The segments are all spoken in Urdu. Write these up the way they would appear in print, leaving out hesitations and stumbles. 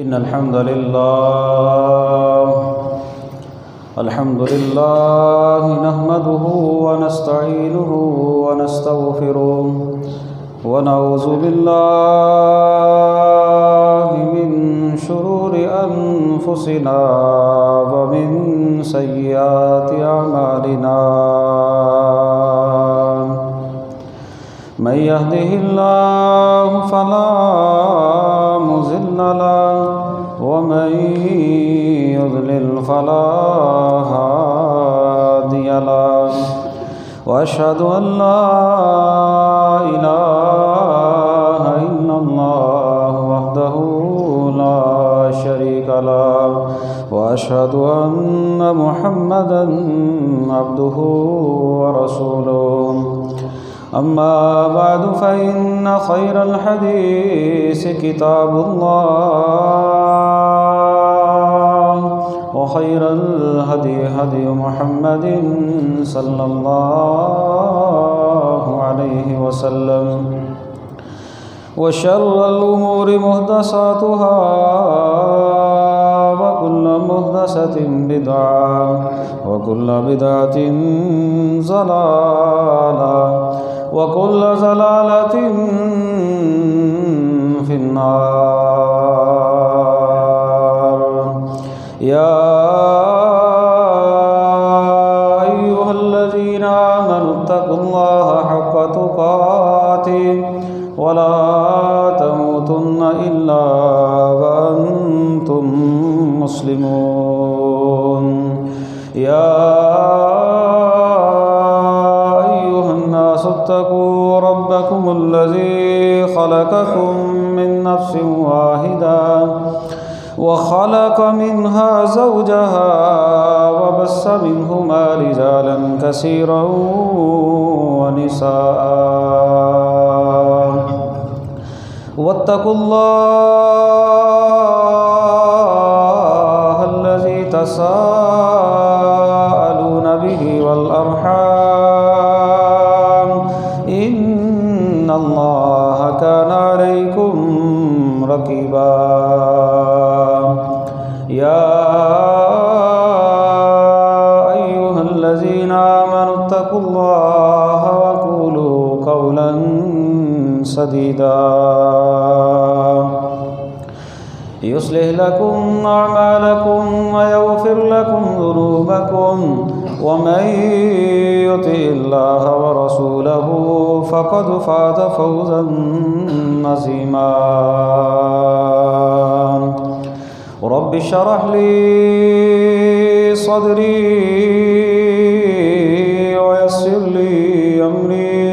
إن الحمد لله نحمده ونستعينه ونستغفره ونعوذ بالله من شرور أنفسنا ومن سيئات أعمالنا من يهده الله فلا مضل له ومن يضلل فلا هادي له وأشهد أن لا إله إلا الله وحده لا شريك له وأشهد أن محمدا عبده ورسوله أما بعد فإن خير الحديث كتاب الله وخير الهدي هدي محمد صلى الله عليه وسلم وشر الأمور محدثاتها وكل محدثة بدعة وكل بدعة ضلالة وكل ضلالة في النار يا أيها الذين آمنوا اتقوا الله حق تقاته ولا تموتن إلا وأنتم مسلمون يا اتقوا ربكم الذي خلقكم من نفس واحدة وخلق منها زوجها وبث منهما رجالا كثيرا ونساء واتقوا الله الذي تساءلون به والأرحام إن الله كان عليكم رقيبا يا أيها الذين آمنوا اتقوا الله وقولوا قولا سديدا يصلح لكم أعمالكم ويغفر لكم ذنوبكم ومن يطع الله ورسوله فقد فاز فوزا عظيما رب اشرح لي صدري ويسر لي أمري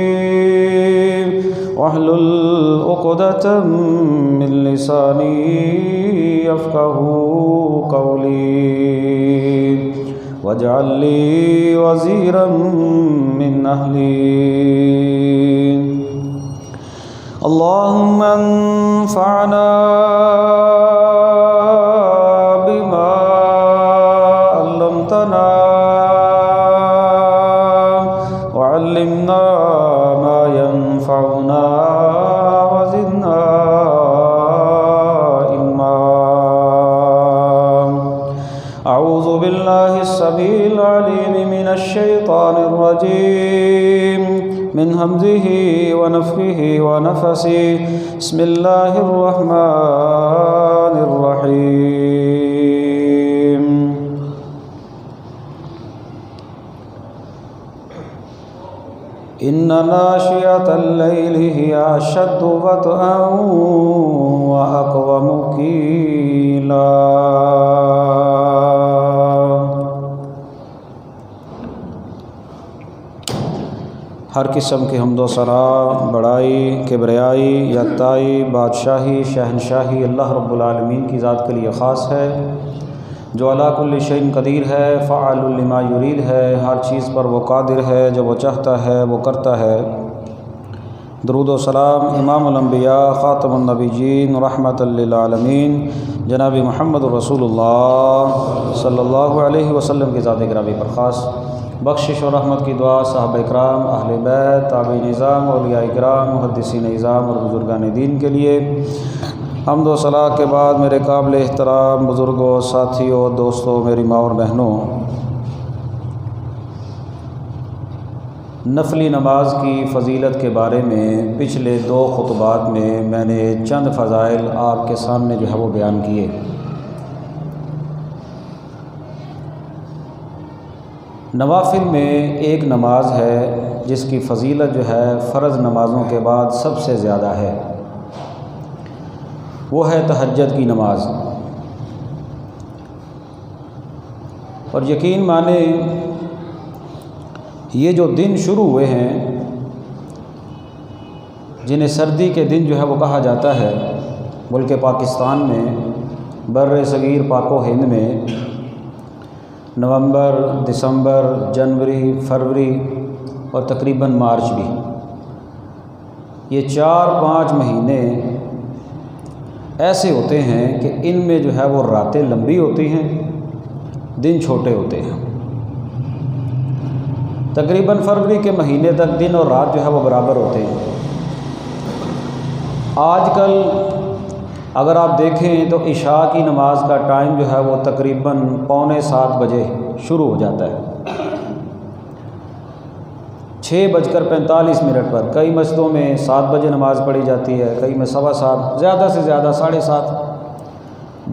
واحلل عقدة من لساني يفقهوا قولي واجعل لي وزيرا من أهلي اللهم انفعنا بما علمتنا وعلمنا ما ينفعنا وزدنا علما أعوذ بالله السميع العليم من الشيطان الرجيم من همزه ونفخه ونفسه بسم الله الرحمن الرحيم إن ناشئة الليل هي أشد وطئا وأقوم قيلا ہر قسم کی حمد و ثنا، بڑائی، کبریائی، یکتائی، بادشاہی، شہنشاہی اللہ رب العالمین کی ذات کے لیے خاص ہے، جو علی کل شیء قدیر ہے، فعال لما یرید ہے، ہر چیز پر وہ قادر ہے، جو وہ چاہتا ہے وہ کرتا ہے۔ درود و سلام امام الانبیاء خاتم النبیین رحمۃ للعالمین جناب محمد رسول اللہ صلی اللہ علیہ وسلم کی ذات گرامی پر خاص۔ بخشش و رحمت کی دعا صحابہ اکرام، اہل بیت، تابعین نظام، اولیاء اکرام، محدثین نظام اور بزرگان دین کے لیے، حمد و ثنا کے بعد میرے قابل احترام بزرگوں، ساتھیوں، دوستوں، میری ماں اور بہنوں، نفلی نماز کی فضیلت کے بارے میں پچھلے 2 خطبات میں نے چند فضائل آپ کے سامنے جو ہے وہ بیان کیے۔ نوافل میں ایک نماز ہے جس کی فضیلت جو ہے فرض نمازوں کے بعد سب سے زیادہ ہے، وہ ہے تہجد کی نماز۔ اور یقین مانیں یہ جو دن شروع ہوئے ہیں، جنہیں سردی کے دن جو ہے وہ کہا جاتا ہے، ملک پاکستان میں، بر صغیر پاک و ہند میں نومبر، دسمبر، جنوری، فروری اور تقریباً مارچ بھی، یہ 4-5 مہینے ایسے ہوتے ہیں کہ ان میں جو ہے وہ راتیں لمبی ہوتی ہیں، دن چھوٹے ہوتے ہیں۔ تقریباً فروری کے مہینے تک دن اور رات جو ہے وہ برابر ہوتے ہیں۔ آج کل اگر آپ دیکھیں تو عشاء کی نماز کا ٹائم جو ہے وہ تقریباً 6:45 بجے شروع ہو جاتا ہے، 6:45 پر۔ کئی مسجدوں میں 7 بجے نماز پڑھی جاتی ہے، کئی میں 7:15، زیادہ سے زیادہ 7:30۔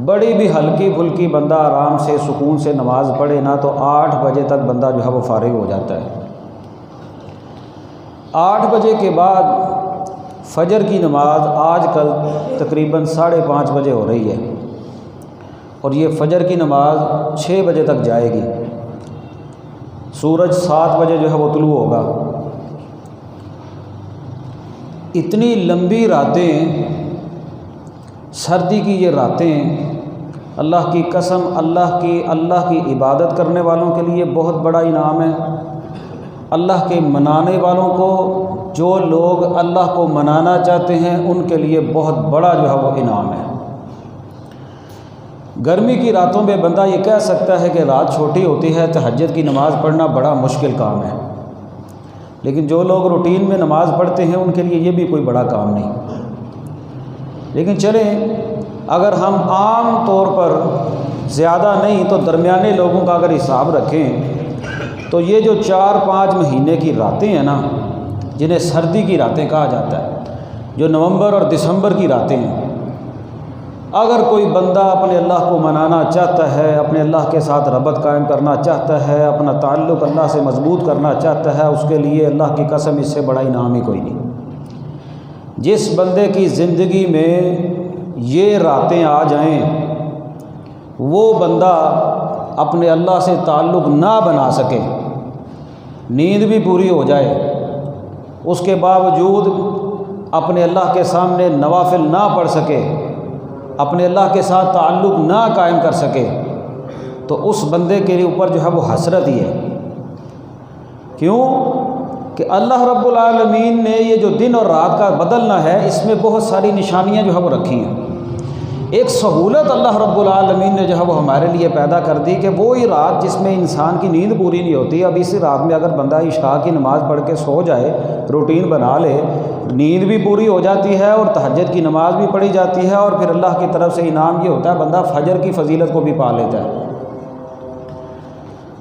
بڑی بھی ہلکی پھلکی بندہ آرام سے سکون سے نماز پڑھے نا تو 8 بجے تک بندہ جو ہے وہ فارغ ہو جاتا ہے۔ 8 بجے کے بعد فجر کی نماز آج کل تقریباً 5:30 بجے ہو رہی ہے، اور یہ فجر کی نماز 6 بجے تک جائے گی۔ سورج 7 بجے جو ہے وہ طلوع ہوگا۔ اتنی لمبی راتیں، سردی کی یہ راتیں، اللہ کی قسم اللہ کی عبادت کرنے والوں کے لیے بہت بڑا انعام ہے۔ اللہ کے منانے والوں کو، جو لوگ اللہ کو منانا چاہتے ہیں، ان کے لیے بہت بڑا جو ہے وہ انعام ہے۔ گرمی کی راتوں میں بندہ یہ کہہ سکتا ہے کہ رات چھوٹی ہوتی ہے، تہجد کی نماز پڑھنا بڑا مشکل کام ہے، لیکن جو لوگ روٹین میں نماز پڑھتے ہیں ان کے لیے یہ بھی کوئی بڑا کام نہیں۔ لیکن چلیں، اگر ہم عام طور پر زیادہ نہیں تو درمیانے لوگوں کا اگر حساب رکھیں تو یہ جو 4-5 مہینے کی راتیں ہیں نا، جنہیں سردی کی راتیں کہا جاتا ہے، جو نومبر اور دسمبر کی راتیں ہیں، اگر کوئی بندہ اپنے اللہ کو منانا چاہتا ہے، اپنے اللہ کے ساتھ ربط قائم کرنا چاہتا ہے، اپنا تعلق اللہ سے مضبوط کرنا چاہتا ہے، اس کے لیے اللہ کی قسم اس سے بڑا انعام ہی کوئی نہیں۔ جس بندے کی زندگی میں یہ راتیں آ جائیں، وہ بندہ اپنے اللہ سے تعلق نہ بنا سکے، نیند بھی پوری ہو جائے، اس کے باوجود اپنے اللہ کے سامنے نوافل نہ پڑھ سکے، اپنے اللہ کے ساتھ تعلق نہ قائم کر سکے، تو اس بندے کے اوپر جو ہے وہ حسرت ہی ہے۔ کیوں کہ اللہ رب العالمین نے یہ جو دن اور رات کا بدلنا ہے، اس میں بہت ساری نشانیاں جو ہے وہ رکھی ہیں۔ ایک سہولت اللہ رب العالمین نے جو ہے وہ ہمارے لیے پیدا کر دی کہ وہی رات جس میں انسان کی نیند پوری نہیں ہوتی، اب اسی رات میں اگر بندہ عشاء کی نماز پڑھ کے سو جائے، روٹین بنا لے، نیند بھی پوری ہو جاتی ہے اور تہجد کی نماز بھی پڑھی جاتی ہے، اور پھر اللہ کی طرف سے انعام یہ ہوتا ہے بندہ فجر کی فضیلت کو بھی پا لیتا ہے۔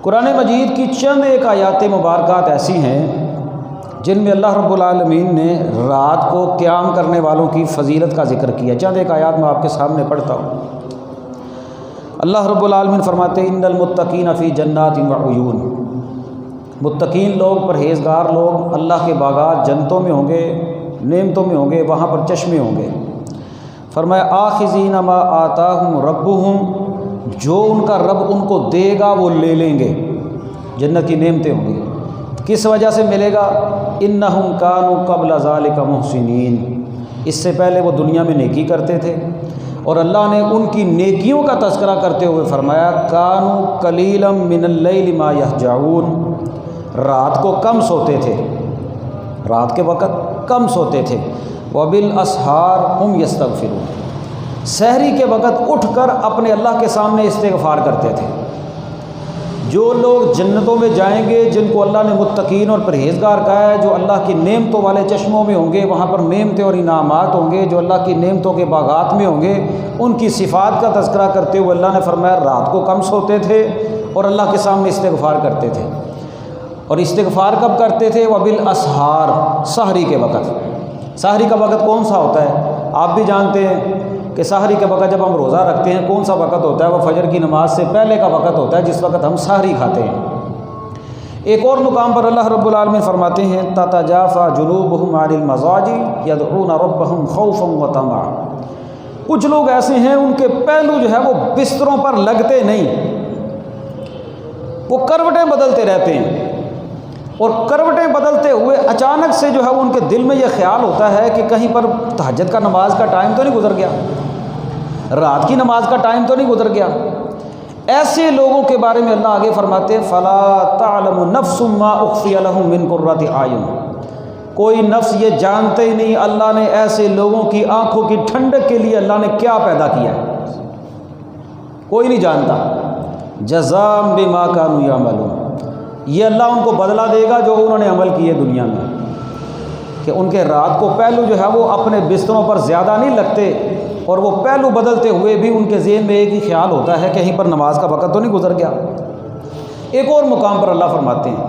قرآن مجید کی چند ایک آیات مبارکات ایسی ہیں جن میں اللہ رب العالمین نے رات کو قیام کرنے والوں کی فضیلت کا ذکر کیا۔ چند ایک آیات میں آپ کے سامنے پڑھتا ہوں۔ اللہ رب العالمین فرماتے ہیں ان المتقین فی جنات وعیون، متقین لوگ، پرہیزگار لوگ اللہ کے باغات جنتوں میں ہوں گے، نعمتوں میں ہوں گے، وہاں پر چشمے ہوں گے۔ فرمایا آخذین ما آتاہم ربہم، جو ان کا رب ان کو دے گا وہ لے لیں گے، جنت کی نعمتیں ہوں گی۔ کس وجہ سے ملے گا؟ انہم کانوا قبل ذالک محسنین، اس سے پہلے وہ دنیا میں نیکی کرتے تھے، اور اللہ نے ان کی نیکیوں کا تذکرہ کرتے ہوئے فرمایا کانوا قلیلا من اللیل ما یہجعون، رات کو کم سوتے تھے، رات کے وقت کم سوتے تھے، وبالاسحار ہم یستغفرون، سحری کے وقت اٹھ کر اپنے اللہ کے سامنے استغفار کرتے تھے۔ جو لوگ جنتوں میں جائیں گے جن کو اللہ نے متقین اور پرہیزگار کہا ہے، جو اللہ کی نعمتوں والے چشموں میں ہوں گے، وہاں پر نعمتیں اور انعامات ہوں گے، جو اللہ کی نعمتوں کے باغات میں ہوں گے، ان کی صفات کا تذکرہ کرتے ہوئے اللہ نے فرمایا رات کو کم سوتے تھے اور اللہ کے سامنے استغفار کرتے تھے۔ اور استغفار کب کرتے تھے؟ وبالاسحار، سحری کے وقت۔ سحری کا وقت کون سا ہوتا ہے؟ آپ بھی جانتے ہیں کہ سحری کے وقت جب ہم روزہ رکھتے ہیں کون سا وقت ہوتا ہے؟ وہ فجر کی نماز سے پہلے کا وقت ہوتا ہے، جس وقت ہم سحری کھاتے ہیں۔ ایک اور مقام پر اللہ رب العالمین فرماتے ہیں تتجافی جنوبہم عن المضاجع یدعون ربہم خوفا وطمعا۔ کچھ لوگ ایسے ہیں ان کے پہلو جو ہے وہ بستروں پر لگتے نہیں، وہ کروٹیں بدلتے رہتے ہیں، اور کروٹیں بدلتے ہوئے اچانک سے جو ہے وہ ان کے دل میں یہ خیال ہوتا ہے کہ کہیں پر تہجد کا نماز کا ٹائم تو نہیں گزر گیا، رات کی نماز کا ٹائم تو نہیں گزر گیا۔ ایسے لوگوں کے بارے میں اللہ آگے فرماتے ہیں فلا تعلم نفس ما اخفی لهم من قرۃ اعین۔ کوئی نفس یہ جانتے ہی نہیں اللہ نے ایسے لوگوں کی آنکھوں کی ٹھنڈک کے لیے اللہ نے کیا پیدا کیا ہے، کوئی نہیں جانتا۔ جزاء بما كانوا يعملون، یہ اللہ ان کو بدلہ دے گا جو انہوں نے عمل کیے دنیا میں، کہ ان کے رات کو پہلو جو ہے وہ اپنے بستروں پر زیادہ نہیں لگتے، اور وہ پہلو بدلتے ہوئے بھی ان کے ذہن میں ایک ہی خیال ہوتا ہے کہیں پر نماز کا وقت تو نہیں گزر گیا۔ ایک اور مقام پر اللہ فرماتے ہیں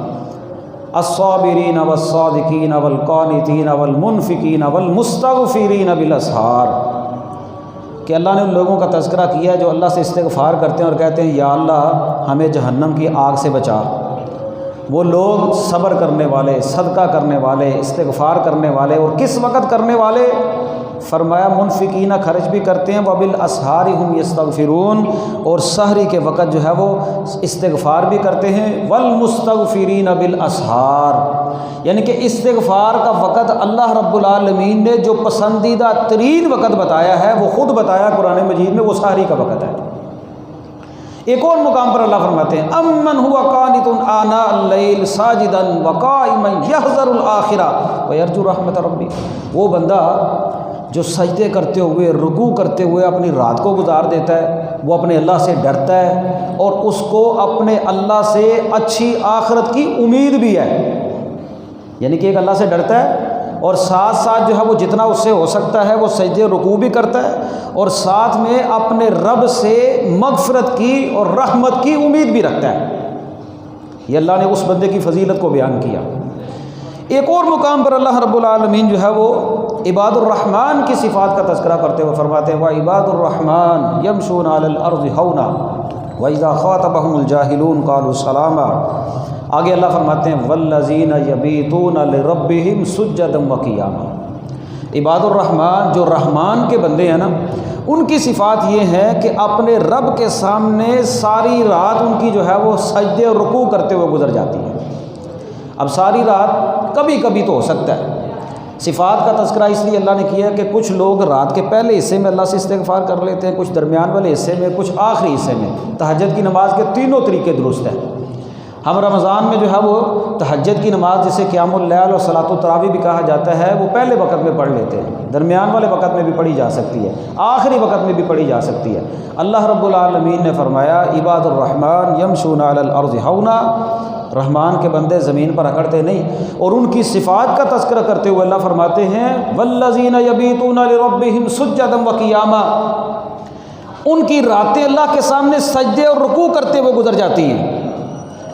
الصابرین والصادقین والقانتین والمنفقین والمستغفرین بالاسحار، کہ اللہ نے ان لوگوں کا تذکرہ کیا ہے جو اللہ سے استغفار کرتے ہیں اور کہتے ہیں یا اللہ ہمیں جہنم کی آگ سے بچا۔ وہ لوگ صبر کرنے والے، صدقہ کرنے والے، استغفار کرنے والے، اور کس وقت کرنے والے؟ فرمایا منفقین خرچ بھی کرتے ہیں، وبالاسحار ہم یستغفرون، اور سحری کے وقت جو ہے وہ استغفار بھی کرتے ہیں، والمستغفرین بالاسحار، یعنی کہ استغفار کا وقت اللہ رب العالمین نے جو پسندیدہ ترین وقت بتایا ہے وہ خود بتایا قرآن مجید میں، وہ سحری کا وقت ہے۔ ایک اور مقام پر اللہ فرماتے ہیں امن ہوا قانت آناء اللیل ساجدا وقائما یحذر الآخرہ ویرجو رحمت ربی، وہ بندہ جو سجدے کرتے ہوئے رکوع کرتے ہوئے اپنی رات کو گزار دیتا ہے، وہ اپنے اللہ سے ڈرتا ہے اور اس کو اپنے اللہ سے اچھی آخرت کی امید بھی ہے، یعنی کہ ایک اللہ سے ڈرتا ہے اور ساتھ ساتھ جو ہے وہ جتنا اس سے ہو سکتا ہے وہ سجدے رکوع بھی کرتا ہے، اور ساتھ میں اپنے رب سے مغفرت کی اور رحمت کی امید بھی رکھتا ہے۔ یہ اللہ نے اس بندے کی فضیلت کو بیان کیا۔ ایک اور مقام پر اللہ رب العالمین جو ہے وہ عباد الرحمن کی صفات کا تذکرہ کرتے ہوئے فرماتے ہیں وَعِبَادُ الرَّحْمَنِ يَمْشُونَ عَلَى الْأَرْضِ هَوْنًا وَإِذَا خَاطَبَهُمُ الْجَاهِلُونَ قَالُوا سَلَامًا۔ آگے اللہ فرماتے ہیں وَالَّذِينَ يَبِيتُونَ لِرَبِّهِمْ سُجَّدًا وَقِيَامًا۔ عباد الرحمن جو رحمان کے بندے ہیں نا، ان کی صفات یہ ہے کہ اپنے رب کے سامنے ساری رات ان کی جو ہے وہ سجدے اور رکوع کرتے ہوئے گزر جاتی ہے۔ اب ساری رات کبھی کبھی تو ہو سکتا ہے، صفات کا تذکرہ اس لیے اللہ نے کیا ہے کہ کچھ لوگ رات کے پہلے حصے میں اللہ سے استغفار کر لیتے ہیں، کچھ درمیان والے حصے میں، کچھ آخری حصے میں۔ تہجد کی نماز کے تینوں طریقے درست ہیں۔ ہم رمضان میں جو ہے وہ تہجد کی نماز جسے قیام اللیل اور صلاۃ التراویح بھی کہا جاتا ہے وہ پہلے وقت میں پڑھ لیتے ہیں، درمیان والے وقت میں بھی پڑھی جا سکتی ہے، آخری وقت میں بھی پڑھی جا سکتی ہے۔ اللہ رب العالمین نے فرمایا عباد الرحمن یمشون علی الارض ہونا، رحمان کے بندے زمین پر اکڑتے نہیں، اور ان کی صفات کا تذکرہ کرتے ہوئے اللہ فرماتے ہیں والذین یبیتون لربہم سجدا وقیاما، ان کی راتیں اللہ کے سامنے سجدے اور رکوع کرتے ہوئے گزر جاتی ہیں۔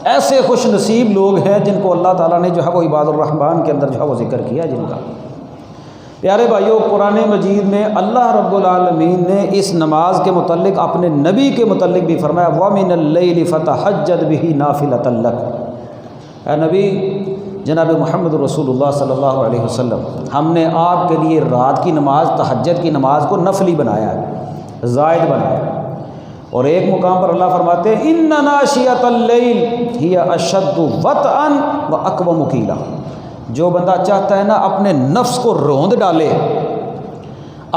ایسے خوش نصیب لوگ ہیں جن کو اللہ تعالیٰ نے جو ہے وہ عباد الرحمن کے اندر جو ہے وہ ذکر کیا جن کا۔ پیارے بھائیوں، قرآن مجید میں اللہ رب العالمین نے اس نماز کے متعلق اپنے نبی کے متعلق بھی فرمایا وَمِنَ اللَّيْلِ فَتَحَجَّدْ بِهِ نَافِلَةً لَكَ۔ اے نبی جناب محمد رسول اللہ صلی اللہ علیہ وسلم، ہم نے آپ کے لیے رات کی نماز تہجد کی نماز کو نفلی بنایا ہے، زائد بنایا ہے۔ اور ایک مقام پر اللہ فرماتے ہیں ان ناشئۃ اللیل ہی اشد وطئا واقوم قیلا، جو بندہ چاہتا ہے نا اپنے نفس کو روند ڈالے،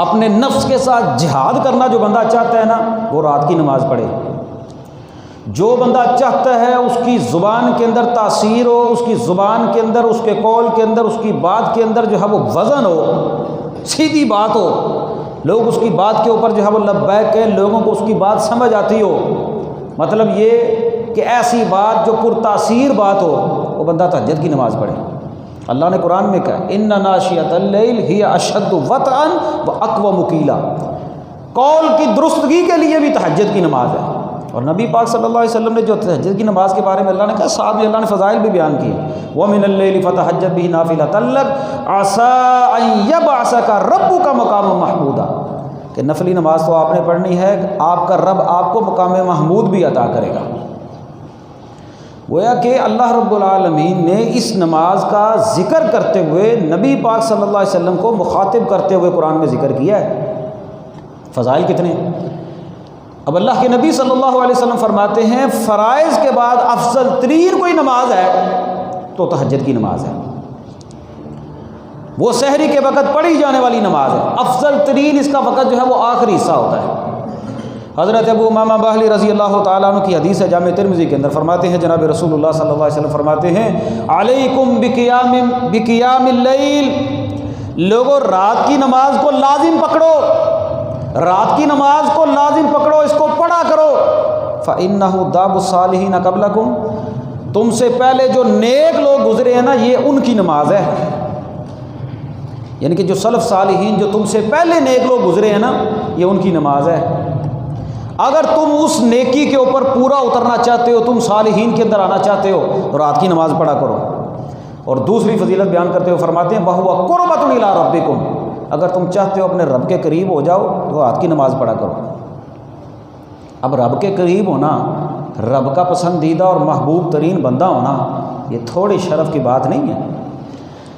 اپنے نفس کے ساتھ جہاد کرنا جو بندہ چاہتا ہے نا وہ رات کی نماز پڑھے۔ جو بندہ چاہتا ہے اس کی زبان کے اندر تاثیر ہو، اس کی زبان کے اندر، اس کے قول کے اندر، اس کی بات کے اندر جو ہے وہ وزن ہو، سیدھی بات ہو، لوگ اس کی بات کے اوپر جو ہے وہ لبیک کہیں، لوگوں کو اس کی بات سمجھ آتی ہو، مطلب یہ کہ ایسی بات جو پرتاثیر بات ہو وہ بندہ تہجد کی نماز پڑھے۔ اللہ نے قرآن میں کہا ان ناشئۃ اللیل ہی اشد وطئا واقوم قیلا، قول کی درستگی کے لیے بھی تہجد کی نماز ہے۔ اور نبی پاک صلی اللہ علیہ وسلم نے جو تہجد کی نماز کے بارے میں اللہ نے کہا، ساتھ میں اللہ نے فضائل بھی بیان کیے، وَمِنَ اللَّيْلِ فَتَہجَّد بِهِ نَافِلَةً لَكَ عَسَىٰ أَن يَبْعَثَكَ رَبُّكَ مَقَامًا مَحْمُودًا، کہ نفلی نماز تو آپ نے پڑھنی ہے، آپ کا رب آپ کو مقام محمود بھی عطا کرے گا۔ گویا کہ اللہ رب العالمین نے اس نماز کا ذکر کرتے ہوئے نبی پاک صلی اللہ علیہ وسلم کو مخاطب کرتے ہوئے قرآن میں ذکر کیا ہے۔ فضائل کتنے ہیں؟ اب اللہ کے نبی صلی اللہ علیہ وسلم فرماتے ہیں فرائض کے بعد افضل ترین کوئی نماز ہے تو تہجد کی نماز ہے، وہ سحری کے وقت پڑھی جانے والی نماز ہے۔ افضل ترین اس کا وقت جو ہے وہ آخری حصہ ہوتا ہے۔ حضرت ابو امامہ باہلی رضی اللہ تعالیٰ عنہ کی حدیث ہے جامع ترمذی کے اندر، فرماتے ہیں جناب رسول اللہ صلی اللہ علیہ وسلم فرماتے ہیں علیکم بقیام اللیل، لوگوں رات کی نماز کو لازم پکڑو، رات کی نماز کو لازم پکڑو، اس کو پڑھا کرو۔ فَإِنَّهُ دَابُ الصَّالِحِينَ قَبْلَكُمْ، تم سے پہلے جو نیک لوگ گزرے ہیں نا یہ ان کی نماز ہے، یعنی کہ جو سلف صالحین جو تم سے پہلے نیک لوگ گزرے ہیں نا یہ ان کی نماز ہے۔ اگر تم اس نیکی کے اوپر پورا اترنا چاہتے ہو، تم صالحین کے اندر آنا چاہتے ہو تو رات کی نماز پڑھا کرو۔ اور دوسری فضیلت بیان کرتے ہوئے فرماتے ہیں وَهُوَ قُرْبَةٌ إِلَىٰ رَبِّكُمْ، اگر تم چاہتے ہو اپنے رب کے قریب ہو جاؤ تو رات کی نماز پڑھا کرو۔ اب رب کے قریب ہونا، رب کا پسندیدہ اور محبوب ترین بندہ ہونا، یہ تھوڑی شرف کی بات نہیں ہے۔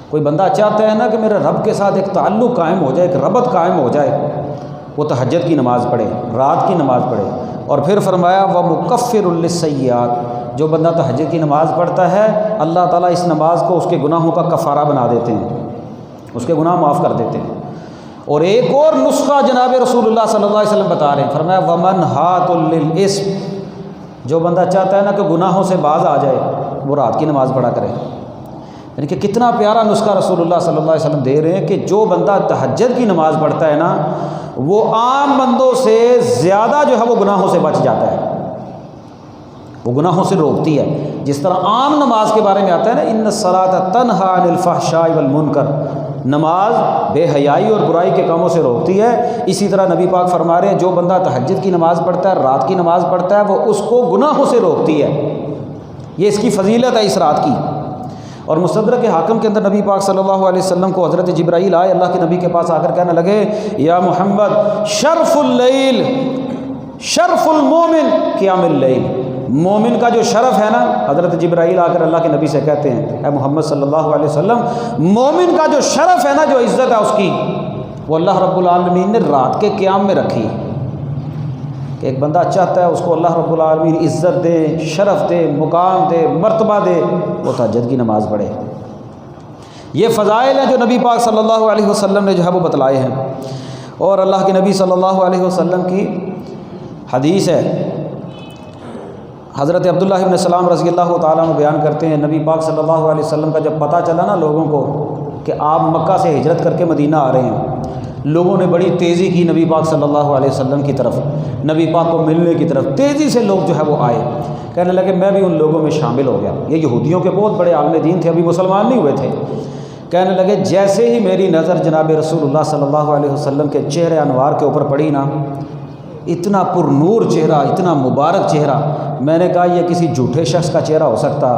کوئی بندہ چاہتا ہے نا کہ میرے رب کے ساتھ ایک تعلق قائم ہو جائے، ایک ربط قائم ہو جائے، وہ تہجد کی نماز پڑھے، رات کی نماز پڑھے۔ اور پھر فرمایا وَمُكَفِّرٌ لِلسَّيِّئَاتِ، جو بندہ تہجد کی نماز پڑھتا ہے اللہ تعالیٰ اس نماز کو اس کے گناہوں کا کفارہ بنا دیتے ہیں، اس کے گناہ معاف کر دیتے ہیں۔ اور ایک اور نسخہ جناب رسول اللہ صلی اللہ علیہ وسلم بتا رہے ہیں، فرمایا وَمَنْهَاتٌ لِلْإِثْمِ، جو بندہ چاہتا ہے نا کہ گناہوں سے باز آ جائے وہ رات کی نماز پڑھا کرے۔ یعنی کہ کتنا پیارا نسخہ رسول اللہ صلی اللہ علیہ وسلم دے رہے ہیں کہ جو بندہ تہجد کی نماز پڑھتا ہے نا وہ عام بندوں سے زیادہ جو ہے وہ گناہوں سے بچ جاتا ہے، وہ گناہوں سے روکتی ہے۔ جس طرح عام نماز کے بارے میں آتا ہے نا ان الصلاۃ تنہی عن الفحشاء والمنکر، نماز بے حیائی اور برائی کے کاموں سے روکتی ہے، اسی طرح نبی پاک فرما رہے ہیں جو بندہ تہجد کی نماز پڑھتا ہے، رات کی نماز پڑھتا ہے، وہ اس کو گناہوں سے روکتی ہے۔ یہ اس کی فضیلت ہے اس رات کی۔ اور مستدرک حاکم کے اندر نبی پاک صلی اللہ علیہ وسلم کو حضرت جبرائیل آئے، اللہ کے نبی کے پاس آ کر کہنے لگے یا محمد شرف اللیل شرف المومن قیام اللیل، مومن کا جو شرف ہے نا، حضرت جبرائیل آ کر اللہ کے نبی سے کہتے ہیں اے محمد صلی اللہ علیہ وسلم مومن کا جو شرف ہے نا، جو عزت ہے اس کی، وہ اللہ رب العالمین نے رات کے قیام میں رکھی۔ کہ ایک بندہ چاہتا ہے اس کو اللہ رب العالمین عزت دے، شرف دے، مقام دے، مرتبہ دے، وہ تہجد کی نماز پڑھے۔ یہ فضائل ہیں جو نبی پاک صلی اللہ علیہ وسلم نے جو ہے وہ بتلائے ہیں۔ اور اللہ کے نبی صلی اللہ علیہ وسلم کی حدیث ہے، حضرت عبداللہ ابن سلام رضی اللہ تعالیٰ عنہ بیان کرتے ہیں نبی پاک صلی اللہ علیہ وسلم کا جب پتہ چلا نا لوگوں کو کہ آپ مکہ سے ہجرت کر کے مدینہ آ رہے ہیں، لوگوں نے بڑی تیزی کی نبی پاک صلی اللہ علیہ وسلم کی طرف، نبی پاک کو ملنے کی طرف تیزی سے لوگ جو ہے وہ آئے، کہنے لگے میں بھی ان لوگوں میں شامل ہو گیا۔ یہ یہودیوں کے بہت بڑے عالم دین تھے، ابھی مسلمان نہیں ہوئے تھے۔ کہنے لگے جیسے ہی میری نظر جناب رسول اللہ صلی اللہ علیہ وسلم کے چہرے انوار کے اوپر پڑی نا، اتنا پر نور چہرہ، اتنا مبارک چہرہ، میں نے کہا یہ کسی جھوٹے شخص کا چہرہ ہو سکتا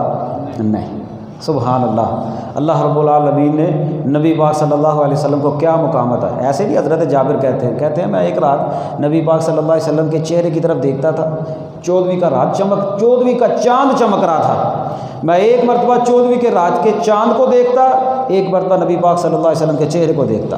نہیں۔ سبحان اللہ، اللہ رب العالمین نے نبی پاک صلی اللہ علیہ وسلم کو کیا مقامت ہے۔ ایسے بھی حضرت جابر کہتے ہیں میں ایک رات نبی پاک صلی اللہ علیہ وسلم کے چہرے کی طرف دیکھتا تھا، 14ویں کا رات 14ویں کا چاند چمک رہا تھا، میں ایک مرتبہ 14ویں کے رات کے چاند کو دیکھتا، ایک مرتبہ نبی پاک صلی اللہ علیہ وسلم کے چہرے کو دیکھتا۔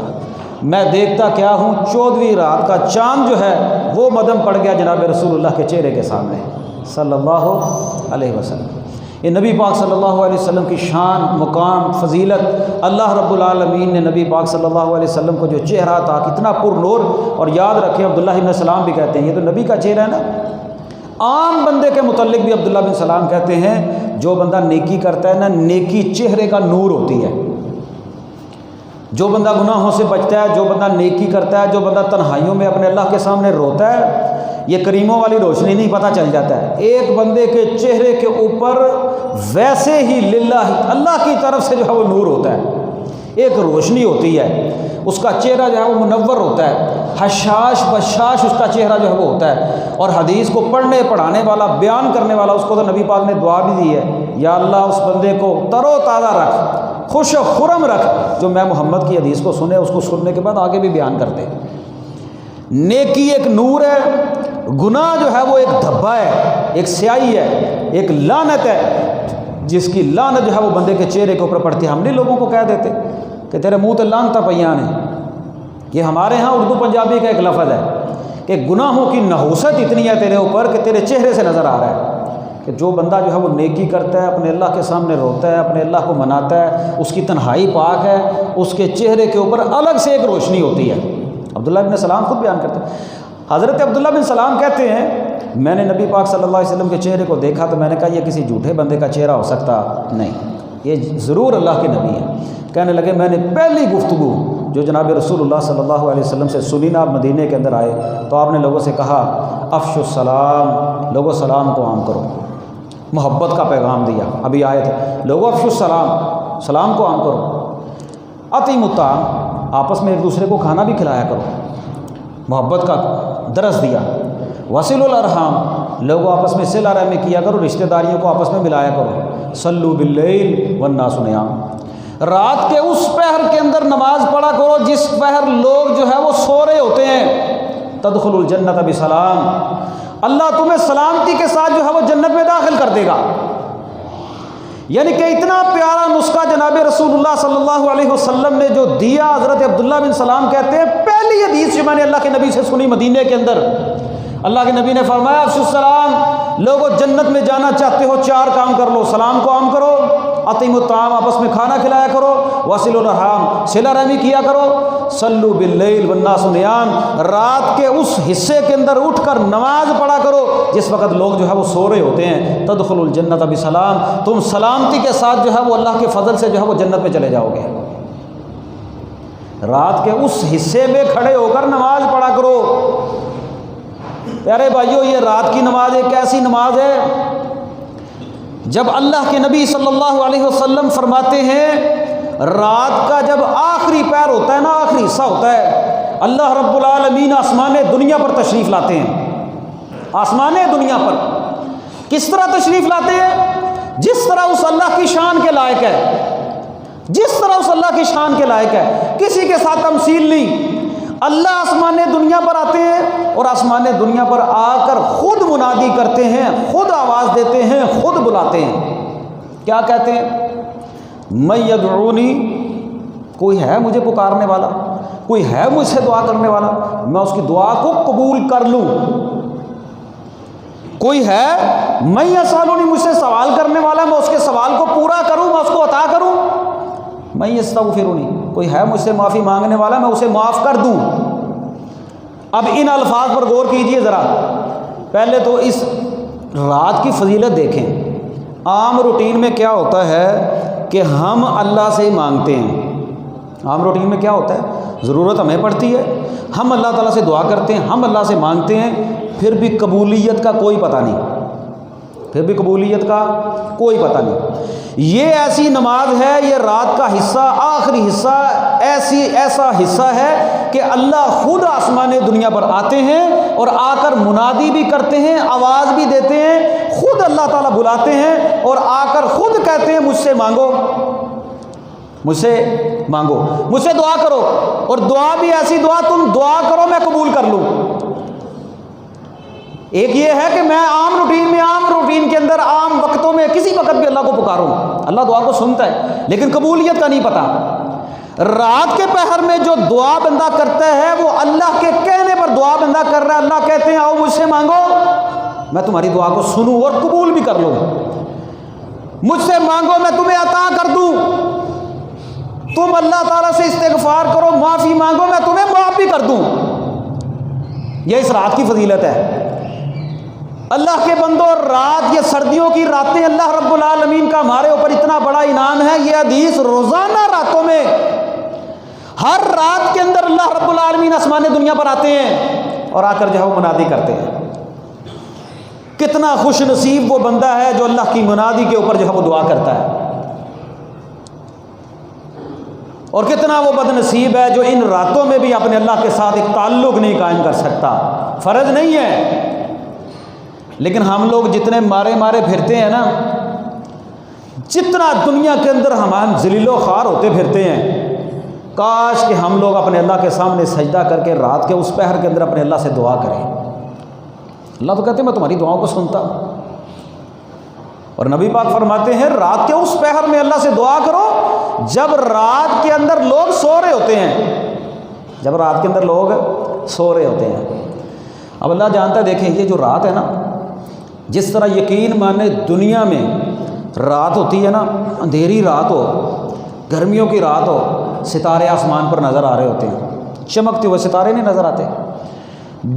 میں دیکھتا کیا ہوں، 14ویں رات کا چاند جو ہے وہ مدم پڑ گیا جناب رسول اللہ کے چہرے کے سامنے صلی اللہ علیہ وسلم۔ یہ نبی پاک صلی اللہ علیہ وسلم کی شان، مقام، فضیلت، اللہ رب العالمین نے نبی پاک صلی اللہ علیہ وسلم کو جو چہرہ تھا کتنا پر نور۔ اور یاد رکھیں عبداللہ بن سلام بھی کہتے ہیں یہ تو نبی کا چہرہ ہے نا، عام بندے کے متعلق بھی عبداللہ بن سلام کہتے ہیں جو بندہ نیکی کرتا ہے نا، نیکی چہرے کا نور ہوتی ہے۔ جو بندہ گناہوں سے بچتا ہے، جو بندہ نیکی کرتا ہے، جو بندہ تنہائیوں میں اپنے اللہ کے سامنے روتا ہے، یہ کریموں والی روشنی نہیں، پتہ چل جاتا ہے ایک بندے کے چہرے کے اوپر ویسے ہی للہ اللہ کی طرف سے جو ہے وہ نور ہوتا ہے، ایک روشنی ہوتی ہے، اس کا چہرہ جو ہے وہ منور ہوتا ہے، حشاش بشاش اس کا چہرہ جو ہے وہ ہوتا ہے۔ اور حدیث کو پڑھنے پڑھانے والا، بیان کرنے والا، اس کو تو نبی پاک نے دعا بھی دی ہے، یا اللہ اس بندے کو تر و تازہ رکھ، خوش و خرم رکھ، جو میں محمد کی حدیث کو سنے، اس کو سننے کے بعد آگے بھی بیان کر دے۔ نیکی ایک نور ہے، گناہ جو ہے وہ ایک دھبا ہے، ایک سیاہی ہے، ایک لعنت ہے، جس کی لعنت جو ہے وہ بندے کے چہرے کے اوپر پڑتی ہے۔ ہم نہیں لوگوں کو کہہ دیتے کہ تیرے منہ تے لعنتاں پئیاں نے، یہ ہمارے ہاں اردو پنجابی کا ایک لفظ ہے کہ گناہوں کی نحوست اتنی ہے تیرے اوپر کہ تیرے چہرے سے نظر آ رہا ہے، کہ جو بندہ جو ہے وہ نیکی کرتا ہے، اپنے اللہ کے سامنے روتا ہے، اپنے اللہ کو مناتا ہے، اس کی تنہائی پاک ہے، اس کے چہرے کے اوپر الگ سے ایک روشنی ہوتی ہے۔ عبداللہ بن سلام خود بیان کرتے ہیں، حضرت عبداللہ بن سلام کہتے ہیں میں نے نبی پاک صلی اللہ علیہ وسلم کے چہرے کو دیکھا تو میں نے کہا یہ کسی جھوٹے بندے کا چہرہ ہو سکتا نہیں، یہ ضرور اللہ کے نبی ہیں۔ کہنے لگے میں نے پہلی گفتگو جو جناب رسول اللہ صلی اللہ علیہ وسلم سے سنی نا، آپ مدینے کے اندر آئے تو آپ نے لوگوں سے کہا افشوا السلام، لوگوں سلام کو عام کرو، محبت کا پیغام دیا۔ ابھی آئے تھے لوگوں افشوا السلام، سلام کو عام کرو، اطعموا الطعام، آپس میں ایک دوسرے کو کھانا بھی کھلایا کرو، محبت کا درس دیا۔ وصلوا الارحام، لوگوں آپس میں صلہ رحمی کیا کرو، رشتہ داریوں کو آپس میں ملایا کرو۔ صلوا باللیل والناس نیام، رات کے اس پہر کے اندر نماز پڑھا کرو جس پہر لوگ جو ہے وہ سو رہے ہوتے ہیں۔ تدخلوا الجنت بسلام، اللہ تمہیں سلامتی کے ساتھ جو ہے وہ جنت میں داخل کر دے گا۔ یعنی کہ اتنا پیارا نسخہ جناب رسول اللہ صلی اللہ علیہ وسلم نے جو دیا، حضرت عبداللہ بن سلام کہتے ہیں پہلی حدیث جو میں نے اللہ کے نبی سے سنی مدینے کے اندر، اللہ کے نبی نے فرمایا افشوا السلام، لوگوں جنت میں جانا چاہتے ہو 4 کام کر لو، سلام کو عام کرو، اطعموا الطعام، آپس میں کھانا کھلایا کرو، وصلوا الارحام، صلہ رحمی کیا کرو، صلوا باللیل والناس نیام، رات کے اس حصے کے اندر اٹھ کر نماز پڑھا کرو جس وقت لوگ جو ہے وہ سو رہے ہوتے ہیں۔ تدخلوا الجنت بسلام، تم سلامتی کے ساتھ جو ہے وہ اللہ کے فضل سے جو ہے وہ جنت میں چلے جاؤ گے۔ رات کے اس حصے میں کھڑے ہو کر نماز پڑھا کرو۔ پیارے بھائیو، یہ رات کی نماز ایک ایسی نماز ہے جب اللہ کے نبی صلی اللہ علیہ وسلم فرماتے ہیں رات کا جب آخری پہر ہوتا ہے نا، آخری حصہ ہوتا ہے، اللہ رب العالمین آسمان دنیا پر تشریف لاتے ہیں۔ آسمان دنیا پر کس طرح تشریف لاتے ہیں؟ جس طرح اس اللہ کی شان کے لائق ہے، جس طرح اس اللہ کی شان کے لائق ہے، کسی کے ساتھ تمثیل نہیں۔ اللہ آسمان دنیا پر آتے ہیں اور آسمان دنیا پر آ کر خود منادی کرتے ہیں، خود آواز دیتے ہیں، خود بلاتے ہیں۔ کیا کہتے ہیں؟ من یدعونی، کوئی ہے مجھے پکارنے والا، کوئی ہے مجھ سے دعا کرنے والا، میں اس کی دعا کو قبول کر لوں۔ کوئی ہے من یسألونی، مجھ سے سوال کرنے والا، میں اس کے سوال کو پورا کروں، میں اس کو عطا کروں۔ من یستغفرونی، کوئی ہے مجھ سے معافی مانگنے والا، میں اسے معاف کر دوں۔ اب ان الفاظ پر غور کیجئے ذرا۔ پہلے تو اس رات کی فضیلت دیکھیں۔ عام روٹین میں کیا ہوتا ہے کہ ہم اللہ سے ہی مانگتے ہیں، عام روٹین میں کیا ہوتا ہے، ضرورت ہمیں پڑتی ہے، ہم اللہ تعالیٰ سے دعا کرتے ہیں، ہم اللہ سے مانگتے ہیں، پھر بھی قبولیت کا کوئی پتہ نہیں، پھر بھی قبولیت کا کوئی پتہ نہیں۔ یہ ایسی نماز ہے، یہ رات کا حصہ، آخری حصہ ایسا حصہ ہے کہ اللہ خود آسمان دنیا پر آتے ہیں اور آ کر منادی بھی کرتے ہیں، آواز بھی دیتے ہیں، خود اللہ تعالیٰ بلاتے ہیں اور آ کر خود کہتے ہیں مجھ سے مانگو، مجھ سے مانگو، مجھ سے دعا کرو، اور دعا بھی ایسی دعا تم دعا کرو میں قبول کر لوں۔ ایک یہ ہے کہ میں عام روٹین کے اندر عام وقتوں میں کسی وقت بھی اللہ کو پکاروں، اللہ دعا کو سنتا ہے، لیکن قبولیت کا نہیں پتہ۔ رات کے پہر میں جو دعا بندہ کرتا ہے وہ اللہ کے کہنے پر دعا بندہ کر رہا ہے۔ اللہ کہتے ہیں آؤ مجھ سے مانگو، میں تمہاری دعا کو سنوں اور قبول بھی کر لوں، مجھ سے مانگو میں تمہیں عطا کر دوں، تم اللہ تعالیٰ سے استغفار کرو، معافی مانگو، میں تمہیں معاف بھی کر دوں۔ یہ اس رات کی فضیلت ہے۔ اللہ کے بندو، رات، یہ سردیوں کی راتیں اللہ رب العالمین کا ہمارے اوپر اتنا بڑا انعام ہے۔ یہ حدیث روزانہ راتوں میں، ہر رات کے اندر اللہ رب العالمین آسمان دنیا پر آتے ہیں اور آ کر جو ہے وہ منادی کرتے ہیں، کتنا خوش نصیب وہ بندہ ہے جو اللہ کی منادی کے اوپر جو ہے وہ دعا کرتا ہے، اور کتنا وہ بد نصیب ہے جو ان راتوں میں بھی اپنے اللہ کے ساتھ ایک تعلق نہیں قائم کر سکتا۔ فرض نہیں ہے، لیکن ہم لوگ جتنے مارے پھرتے ہیں نا، جتنا دنیا کے اندر ہم ذلیل و خوار ہوتے پھرتے ہیں، کاش کہ ہم لوگ اپنے اللہ کے سامنے سجدہ کر کے رات کے اس پہر کے اندر اپنے اللہ سے دعا کریں۔ اللہ تو کہتے ہیں میں تمہاری دعاؤں کو سنتا ہوں، اور نبی پاک فرماتے ہیں رات کے اس پہر میں اللہ سے دعا کرو جب رات کے اندر لوگ سو رہے ہوتے ہیں، جب رات کے اندر لوگ سو رہے ہوتے ہیں۔ اب اللہ جانتا ہے، دیکھیں یہ جو رات ہے نا، جس طرح یقین مانے دنیا میں رات ہوتی ہے نا، اندھیری رات ہو، گرمیوں کی رات ہو، ستارے آسمان پر نظر آ رہے ہوتے ہیں، چمکتے ہوئے ستارے نہیں نظر آتے،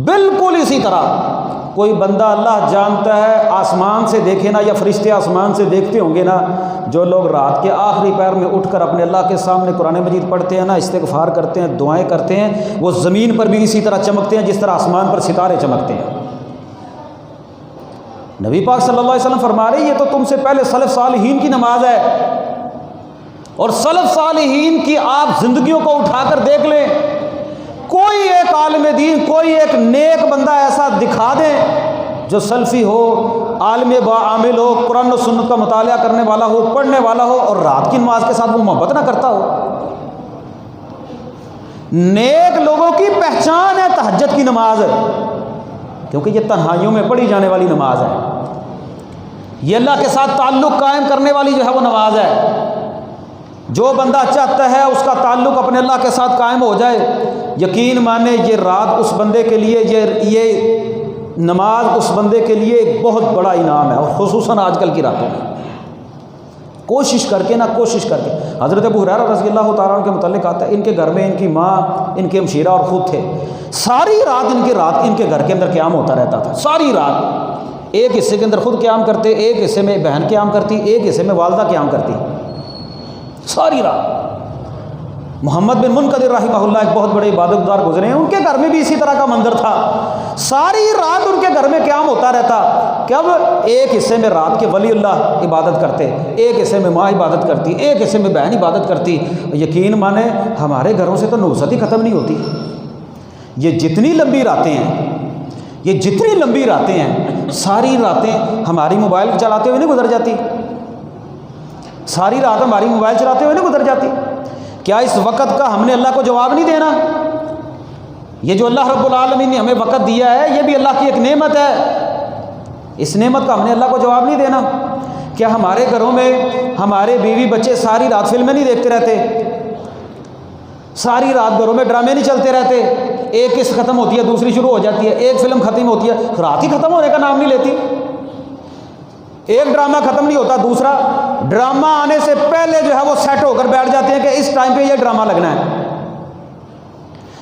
بالکل اسی طرح کوئی بندہ اللہ جانتا ہے آسمان سے دیکھے نا، یا فرشتے آسمان سے دیکھتے ہوں گے نا، جو لوگ رات کے آخری پہر میں اٹھ کر اپنے اللہ کے سامنے قرآن مجید پڑھتے ہیں نا، استغفار کرتے ہیں، دعائیں کرتے ہیں، وہ زمین پر بھی اسی طرح چمکتے ہیں جس طرح آسمان پر ستارے چمکتے ہیں۔ نبی پاک صلی اللہ علیہ وسلم فرما رہے ہیں یہ تو تم سے پہلے سلف صالحین کی نماز ہے، اور سلف صالحین کی آپ زندگیوں کو اٹھا کر دیکھ لیں، کوئی ایک عالم دین، کوئی ایک نیک بندہ ایسا دکھا دیں جو سلفی ہو، عالم با عامل ہو، قرآن و سنت کا مطالعہ کرنے والا ہو، پڑھنے والا ہو، اور رات کی نماز کے ساتھ وہ محبت نہ کرتا ہو۔ نیک لوگوں کی پہچان ہے تہجد کی نماز، کیونکہ یہ تنہائیوں میں پڑھی جانے والی نماز ہے، یہ اللہ کے ساتھ تعلق قائم کرنے والی جو ہے وہ نماز ہے۔ جو بندہ چاہتا ہے اس کا تعلق اپنے اللہ کے ساتھ قائم ہو جائے، یقین مانے یہ رات اس بندے کے لیے، یہ نماز اس بندے کے لیے ایک بہت بڑا انعام ہے، اور خصوصاً آج کل کی راتوں میں کوشش کر کے حضرت ابو ہریرہ رضی اللہ تعالیٰ عنہ کے متعلق آتا ہے، ان کے گھر میں ان کی ماں، ان کے ہمشیرہ اور خود تھے، ساری رات ان کے گھر کے اندر قیام ہوتا رہتا تھا، ساری رات ایک حصے کے اندر خود قیام کرتے، ایک حصے میں بہن قیام کرتی، ایک حصے میں والدہ قیام کرتی، ساری رات۔ محمد بن منقدر رحمہ اللہ ایک بہت بڑے عبادت گزار گزرے ہیں، ان کے گھر میں بھی اسی طرح کا منظر تھا، ساری رات ان کے گھر میں قیام ہوتا رہتا۔ کب؟ ایک حصے میں رات کے ولی اللہ عبادت کرتے، ایک حصے میں ماں عبادت کرتی، ایک حصے میں بہن عبادت کرتی۔ یقین مانے ہمارے گھروں سے تو نوست ہی ختم نہیں ہوتی، یہ جتنی لمبی راتیں ہیں، ساری راتیں ہماری موبائل چلاتے ہوئے نہیں گزر جاتی، ساری رات ہماری موبائل چلاتے ہوئے نہیں گزر جاتی۔ کیا اس وقت کا ہم نے اللہ کو جواب نہیں دینا؟ یہ جو اللہ رب العالمین نے ہمیں وقت دیا ہے یہ بھی اللہ کی ایک نعمت ہے، اس نعمت کا ہم نے اللہ کو جواب نہیں دینا؟ کیا ہمارے گھروں میں ہمارے بیوی بچے ساری رات فلمیں نہیں دیکھتے رہتے، ساری رات گھروں میں ڈرامے نہیں چلتے رہتے، ایک قسط ختم ہوتی ہے دوسری شروع ہو جاتی ہے، ایک فلم ختم ہوتی ہے رات ہی ختم ہونے کا نام نہیں لیتی، ایک ڈرامہ ختم نہیں ہوتا دوسرا ڈرامہ آنے سے پہلے جو ہے وہ سیٹ ہو کر بیٹھ جاتے ہیں کہ اس ٹائم پہ یہ ڈرامہ لگنا ہے۔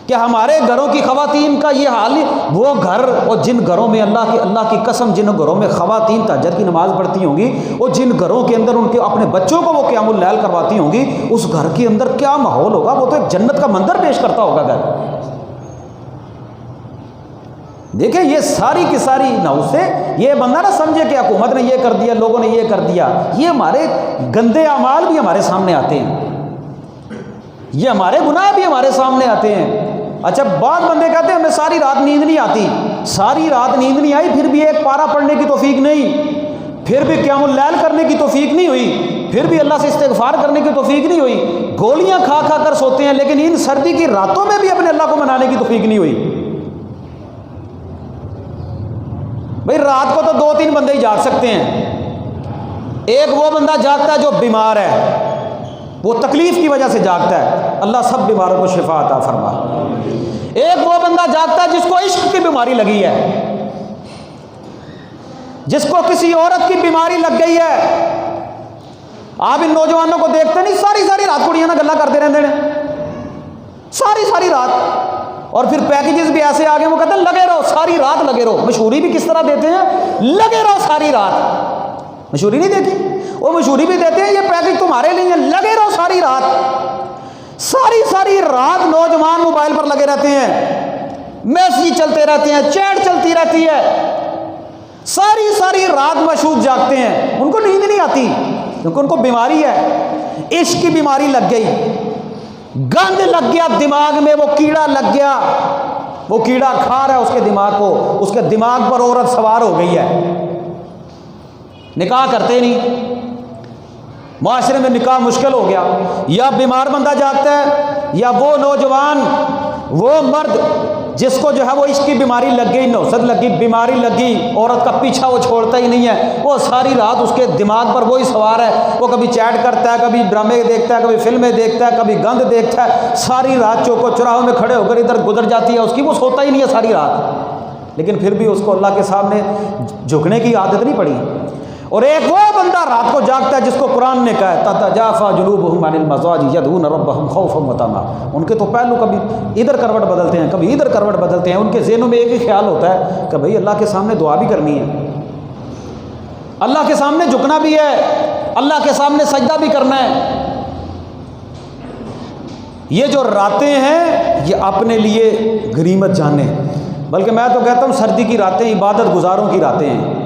کہ ہمارے گھروں کی خواتین کا یہ حال، وہ گھر اور جن گھروں میں اللہ کی قسم جن گھروں میں خواتین تہجد کی نماز پڑھتی ہوں گی، اور جن گھروں کے اندر ان کے اپنے بچوں کو وہ قیام اللیل کرواتی ہوں گی، اس گھر کے اندر کیا ماحول ہوگا، وہ تو ایک جنت کا منظر پیش کرتا ہوگا گھر۔ دیکھیں یہ ساری کی ساری سے یہ بندہ نہ سمجھے کہ حکومت نے یہ کر دیا، لوگوں نے یہ کر دیا، یہ ہمارے گندے اعمال بھی ہمارے سامنے آتے ہیں، یہ ہمارے گناہ بھی ہمارے سامنے آتے ہیں۔ اچھا بعض بندے کہتے ہیں ہمیں ساری رات نیند نہیں آتی، ساری رات نیند نہیں آئی، پھر بھی ایک پارہ پڑھنے کی توفیق نہیں، پھر بھی قیام اللیل کرنے کی توفیق نہیں ہوئی، پھر بھی اللہ سے استغفار کرنے کی توفیق نہیں ہوئی، گولیاں کھا کھا کر سوتے ہیں، لیکن ان سردی کی راتوں میں بھی اپنے اللہ کو منانے کی توفیق نہیں ہوئی۔ بھئی رات کو تو 2-3 بندے ہی جاگ سکتے ہیں، ایک وہ بندہ جاگتا ہے جو بیمار ہے، وہ تکلیف کی وجہ سے جاگتا ہے، اللہ سب بیماروں کو شفا عطا فرما۔ ایک وہ بندہ جاگتا ہے جس کو عشق کی بیماری لگی ہے، جس کو کسی عورت کی بیماری لگ گئی ہے۔ آپ ان نوجوانوں کو دیکھتے نہیں، ساری رات کڑیاں نہ گلا کرتے رہتے ہیں، ساری رات، اور پھر پیکیجز بھی ایسے آگے وہ کہتے ہیں لگے رہو ساری رات لگے رہو۔ مشہوری بھی کس طرح دیتے ہیں، لگے رہو ساری رات، مشہوری نہیں دیتی، وہ مشہوری بھی دیتے ہیں یہ پیکیج تمہارے لیے، لگے رہو ساری رات۔ ساری رات نوجوان موبائل پر لگے رہتے ہیں، میسیج چلتے رہتے ہیں، چیٹ چلتی رہتی ہے، ساری ساری رات مشہود جاگتے ہیں، ان کو نیند نہیں آتی کیونکہ ان کو بیماری ہے، عشق کی بیماری لگ گئی، گند لگ گیا دماغ میں، وہ کیڑا لگ گیا، وہ کیڑا کھا رہا ہے اس کے دماغ کو، اس کے دماغ پر عورت سوار ہو گئی ہے، نکاح کرتے نہیں، معاشرے میں نکاح مشکل ہو گیا۔ یا بیمار بندہ جاگتا ہے، یا وہ نوجوان، وہ مرد جس کو جو ہے وہ عشق کی بیماری لگ گئی، نوسط لگی، بیماری لگی، عورت کا پیچھا وہ چھوڑتا ہی نہیں ہے، وہ ساری رات اس کے دماغ پر وہی سوار ہے، وہ کبھی چیٹ کرتا ہے، کبھی ڈرامے دیکھتا ہے، کبھی فلمیں دیکھتا ہے، کبھی گند دیکھتا ہے، ساری رات چوکو چوراہوں میں کھڑے ہو کر ادھر گزر جاتی ہے اس کی، وہ سوتا ہی نہیں ہے ساری رات، لیکن پھر بھی اس کو اللہ کے سامنے جھکنے کی عادت نہیں پڑی۔ اور ایک وہ بندہ رات کو جاگتا ہے جس کو قرآن نے کہا ہے تتجافی جنوبہم عن المضاجع یدعون ربہم خوفا وطمعا، ان کے تو پہلو کبھی ادھر کروٹ بدلتے ہیں، کبھی ادھر کروٹ بدلتے ہیں، ان کے ذہنوں میں ایک ہی خیال ہوتا ہے کہ بھئی اللہ کے سامنے دعا بھی کرنی ہے، اللہ کے سامنے جھکنا بھی ہے، اللہ کے سامنے سجدہ بھی کرنا ہے۔ یہ جو راتیں ہیں یہ اپنے لیے غنیمت جانیں، بلکہ میں تو کہتا ہوں سردی کی راتیں عبادت گزاروں کی راتیں ہیں،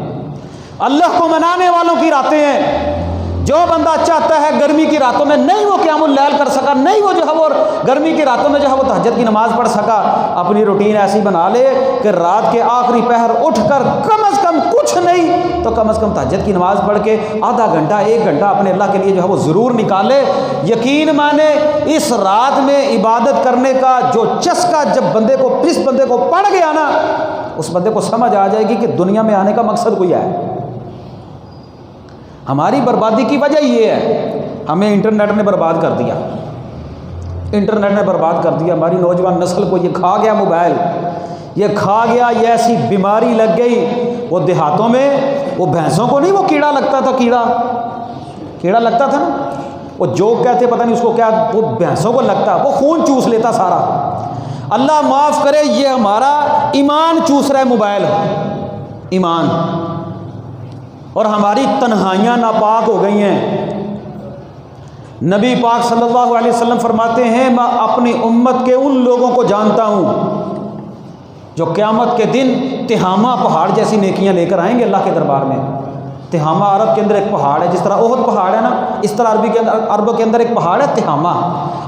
اللہ کو منانے والوں کی راتیں ہیں۔ جو بندہ چاہتا ہے گرمی کی راتوں میں نہیں وہ قیام اللیل کر سکا، نہیں وہ جو ہے وہ گرمی کی راتوں میں جو ہے وہ تہجد کی نماز پڑھ سکا، اپنی روٹین ایسی بنا لے کہ رات کے آخری پہر اٹھ کر کم از کم کچھ نہیں تو کم از کم تہجد کی نماز پڑھ کے آدھا گھنٹہ 1 گھنٹہ اپنے اللہ کے لیے جو ہے وہ ضرور نکالے۔ یقین مانے اس رات میں عبادت کرنے کا جو چسکا جب اس بندے کو پڑ گیا نا، اس بندے کو سمجھ آ جائے گی کہ دنیا میں آنے کا مقصد کوئی ہے۔ ہماری بربادی کی وجہ یہ ہے، ہمیں انٹرنیٹ نے برباد کر دیا، انٹرنیٹ نے برباد کر دیا ہماری نوجوان نسل کو، یہ کھا گیا موبائل، یہ کھا گیا، یہ ایسی بیماری لگ گئی۔ وہ دیہاتوں میں وہ بھینسوں کو نہیں وہ کیڑا لگتا تھا، کیڑا لگتا تھا نا، وہ جوک کہتے پتہ نہیں اس کو کیا، وہ بھینسوں کو لگتا، وہ خون چوس لیتا سارا۔ اللہ معاف کرے، یہ ہمارا ایمان چوس رہا ہے موبائل، ایمان، اور ہماری تنہائیاں ناپاک ہو گئی ہیں۔ نبی پاک صلی اللہ علیہ وسلم فرماتے ہیں میں اپنی امت کے ان لوگوں کو جانتا ہوں جو قیامت کے دن تہامہ پہاڑ جیسی نیکیاں لے کر آئیں گے اللہ کے دربار میں۔ تہامہ عرب کے اندر ایک پہاڑ ہے، جس طرح احد پہاڑ ہے نا، اس طرح عرب کے اندر ایک پہاڑ ہے تہامہ۔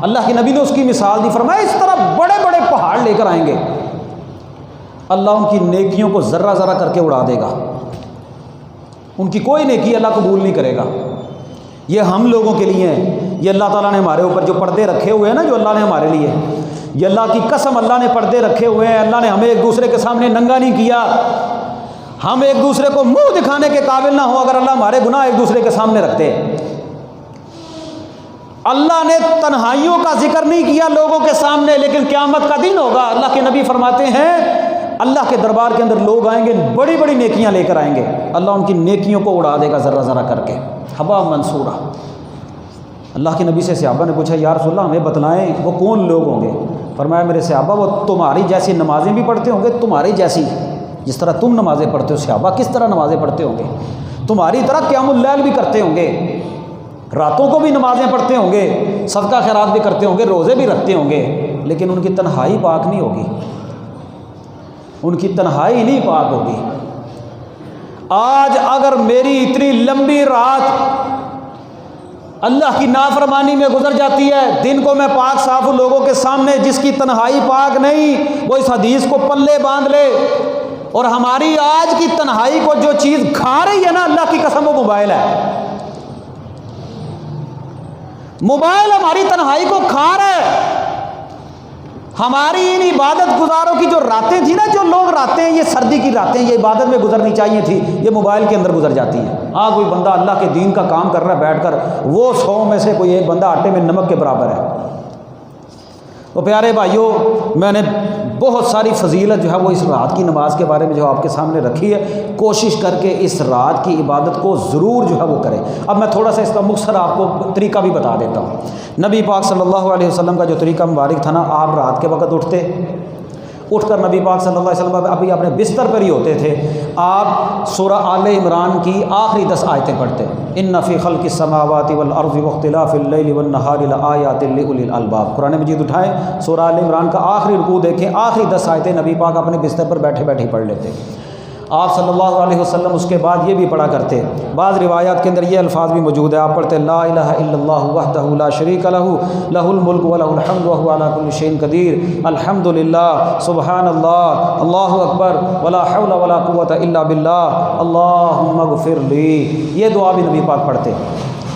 اللہ کے نبی نے اس کی مثال دی، فرمایا اس طرح بڑے بڑے پہاڑ لے کر آئیں گے، اللہ ان کی نیکیوں کو ذرہ ذرہ کر کے اڑا دے گا، ان کی کوئی نیکی اللہ قبول نہیں کرے گا۔ یہ ہم لوگوں کے لیے ہیں، یہ اللہ تعالیٰ نے ہمارے اوپر جو پردے رکھے ہوئے ہیں نا، جو اللہ نے ہمارے لیے، یہ اللہ کی قسم اللہ نے پردے رکھے ہوئے ہیں۔ اللہ نے ہمیں ایک دوسرے کے سامنے ننگا نہیں کیا، ہم ایک دوسرے کو منہ دکھانے کے قابل نہ ہو اگر اللہ ہمارے گناہ ایک دوسرے کے سامنے رکھتے۔ اللہ نے تنہائیوں کا ذکر نہیں کیا لوگوں کے سامنے، لیکن قیامت کا دن ہوگا، اللہ کے نبی فرماتے ہیں اللہ کے دربار کے اندر لوگ آئیں گے بڑی بڑی نیکیاں لے کر آئیں گے، اللہ ان کی نیکیوں کو اڑا دے گا ذرہ ذرہ کر کے، حبا منصورہ۔ اللہ کے نبی سے صحابہ نے پوچھا یا رسول اللہ ہمیں بتلائیں وہ کون لوگ ہوں گے؟ فرمایا میرے صحابہ وہ تمہاری جیسی نمازیں بھی پڑھتے ہوں گے، تمہاری جیسی جس طرح تم نمازیں پڑھتے ہو، صحابہ کس طرح نمازیں پڑھتے ہوں گے؟ تمہاری طرح قیام اللیل بھی کرتے ہوں گے، راتوں کو بھی نمازیں پڑھتے ہوں گے، صدقہ خیرات بھی کرتے ہوں گے، روزے بھی رکھتے ہوں گے، لیکن ان کی تنہائی پاک نہیں ہوگی، ان کی تنہائی نہیں پاک ہوگی۔ آج اگر میری اتنی لمبی رات اللہ کی نافرمانی میں گزر جاتی ہے، دن کو میں پاک صاف ہوں لوگوں کے سامنے، جس کی تنہائی پاک نہیں وہ اس حدیث کو پلے باندھ لے۔ اور ہماری آج کی تنہائی کو جو چیز کھا رہی ہے نا، اللہ کی قسم وہ موبائل ہے، موبائل ہماری تنہائی کو کھا رہا ہے۔ ہماری ان عبادت گزاروں کی جو راتیں تھیں نا، جو لوگ راتیں، یہ سردی کی راتیں یہ عبادت میں گزرنی چاہیے تھی، یہ موبائل کے اندر گزر جاتی ہیں۔ ہاں کوئی بندہ اللہ کے دین کا کام کر رہا ہے بیٹھ کر، وہ 100 میں سے کوئی ایک بندہ آٹے میں نمک کے برابر ہے۔ تو پیارے بھائیوں، میں نے بہت ساری فضیلت جو ہے وہ اس رات کی نماز کے بارے میں جو آپ کے سامنے رکھی ہے، کوشش کر کے اس رات کی عبادت کو ضرور جو ہے وہ کریں۔ اب میں تھوڑا سا اس کا مختصر آپ کو طریقہ بھی بتا دیتا ہوں۔ نبی پاک صلی اللہ علیہ وسلم کا جو طریقہ مبارک تھا نا، آپ رات کے وقت اٹھ کر نبی پاک صلی اللہ علیہ وسلم ابھی اپنے بستر پر ہی ہوتے تھے، آپ سورہ آل عمران کی آخری 10 آیتیں پڑھتے، ان فی خلق السماوات والارض واختلاف اللیل والنہار لآیات لأولی الالباب۔ قرآن مجید اٹھائیں، سورہ آل عمران کا آخری رکوع دیکھیں، آخری 10 آیتیں نبی پاک اپنے بستر پر بیٹھے بیٹھے پڑھ لیتے۔ آپ صلی اللہ علیہ وسلم اس کے بعد یہ بھی پڑھا کرتے، بعض روایات کے اندر یہ الفاظ بھی موجود ہے، آپ پڑھتے لا الہ الا اللہ وحدہ لا شریک لہ لہ الملک ولہ الحمد وہو علی کل شیء قدیر، الحمدللہ، سبحان اللہ، اللہ اکبر، ولا حول ولا قوۃ الا باللہ، اللہم اغفر لی، یہ دعا بھی نبی پاک پڑھتے۔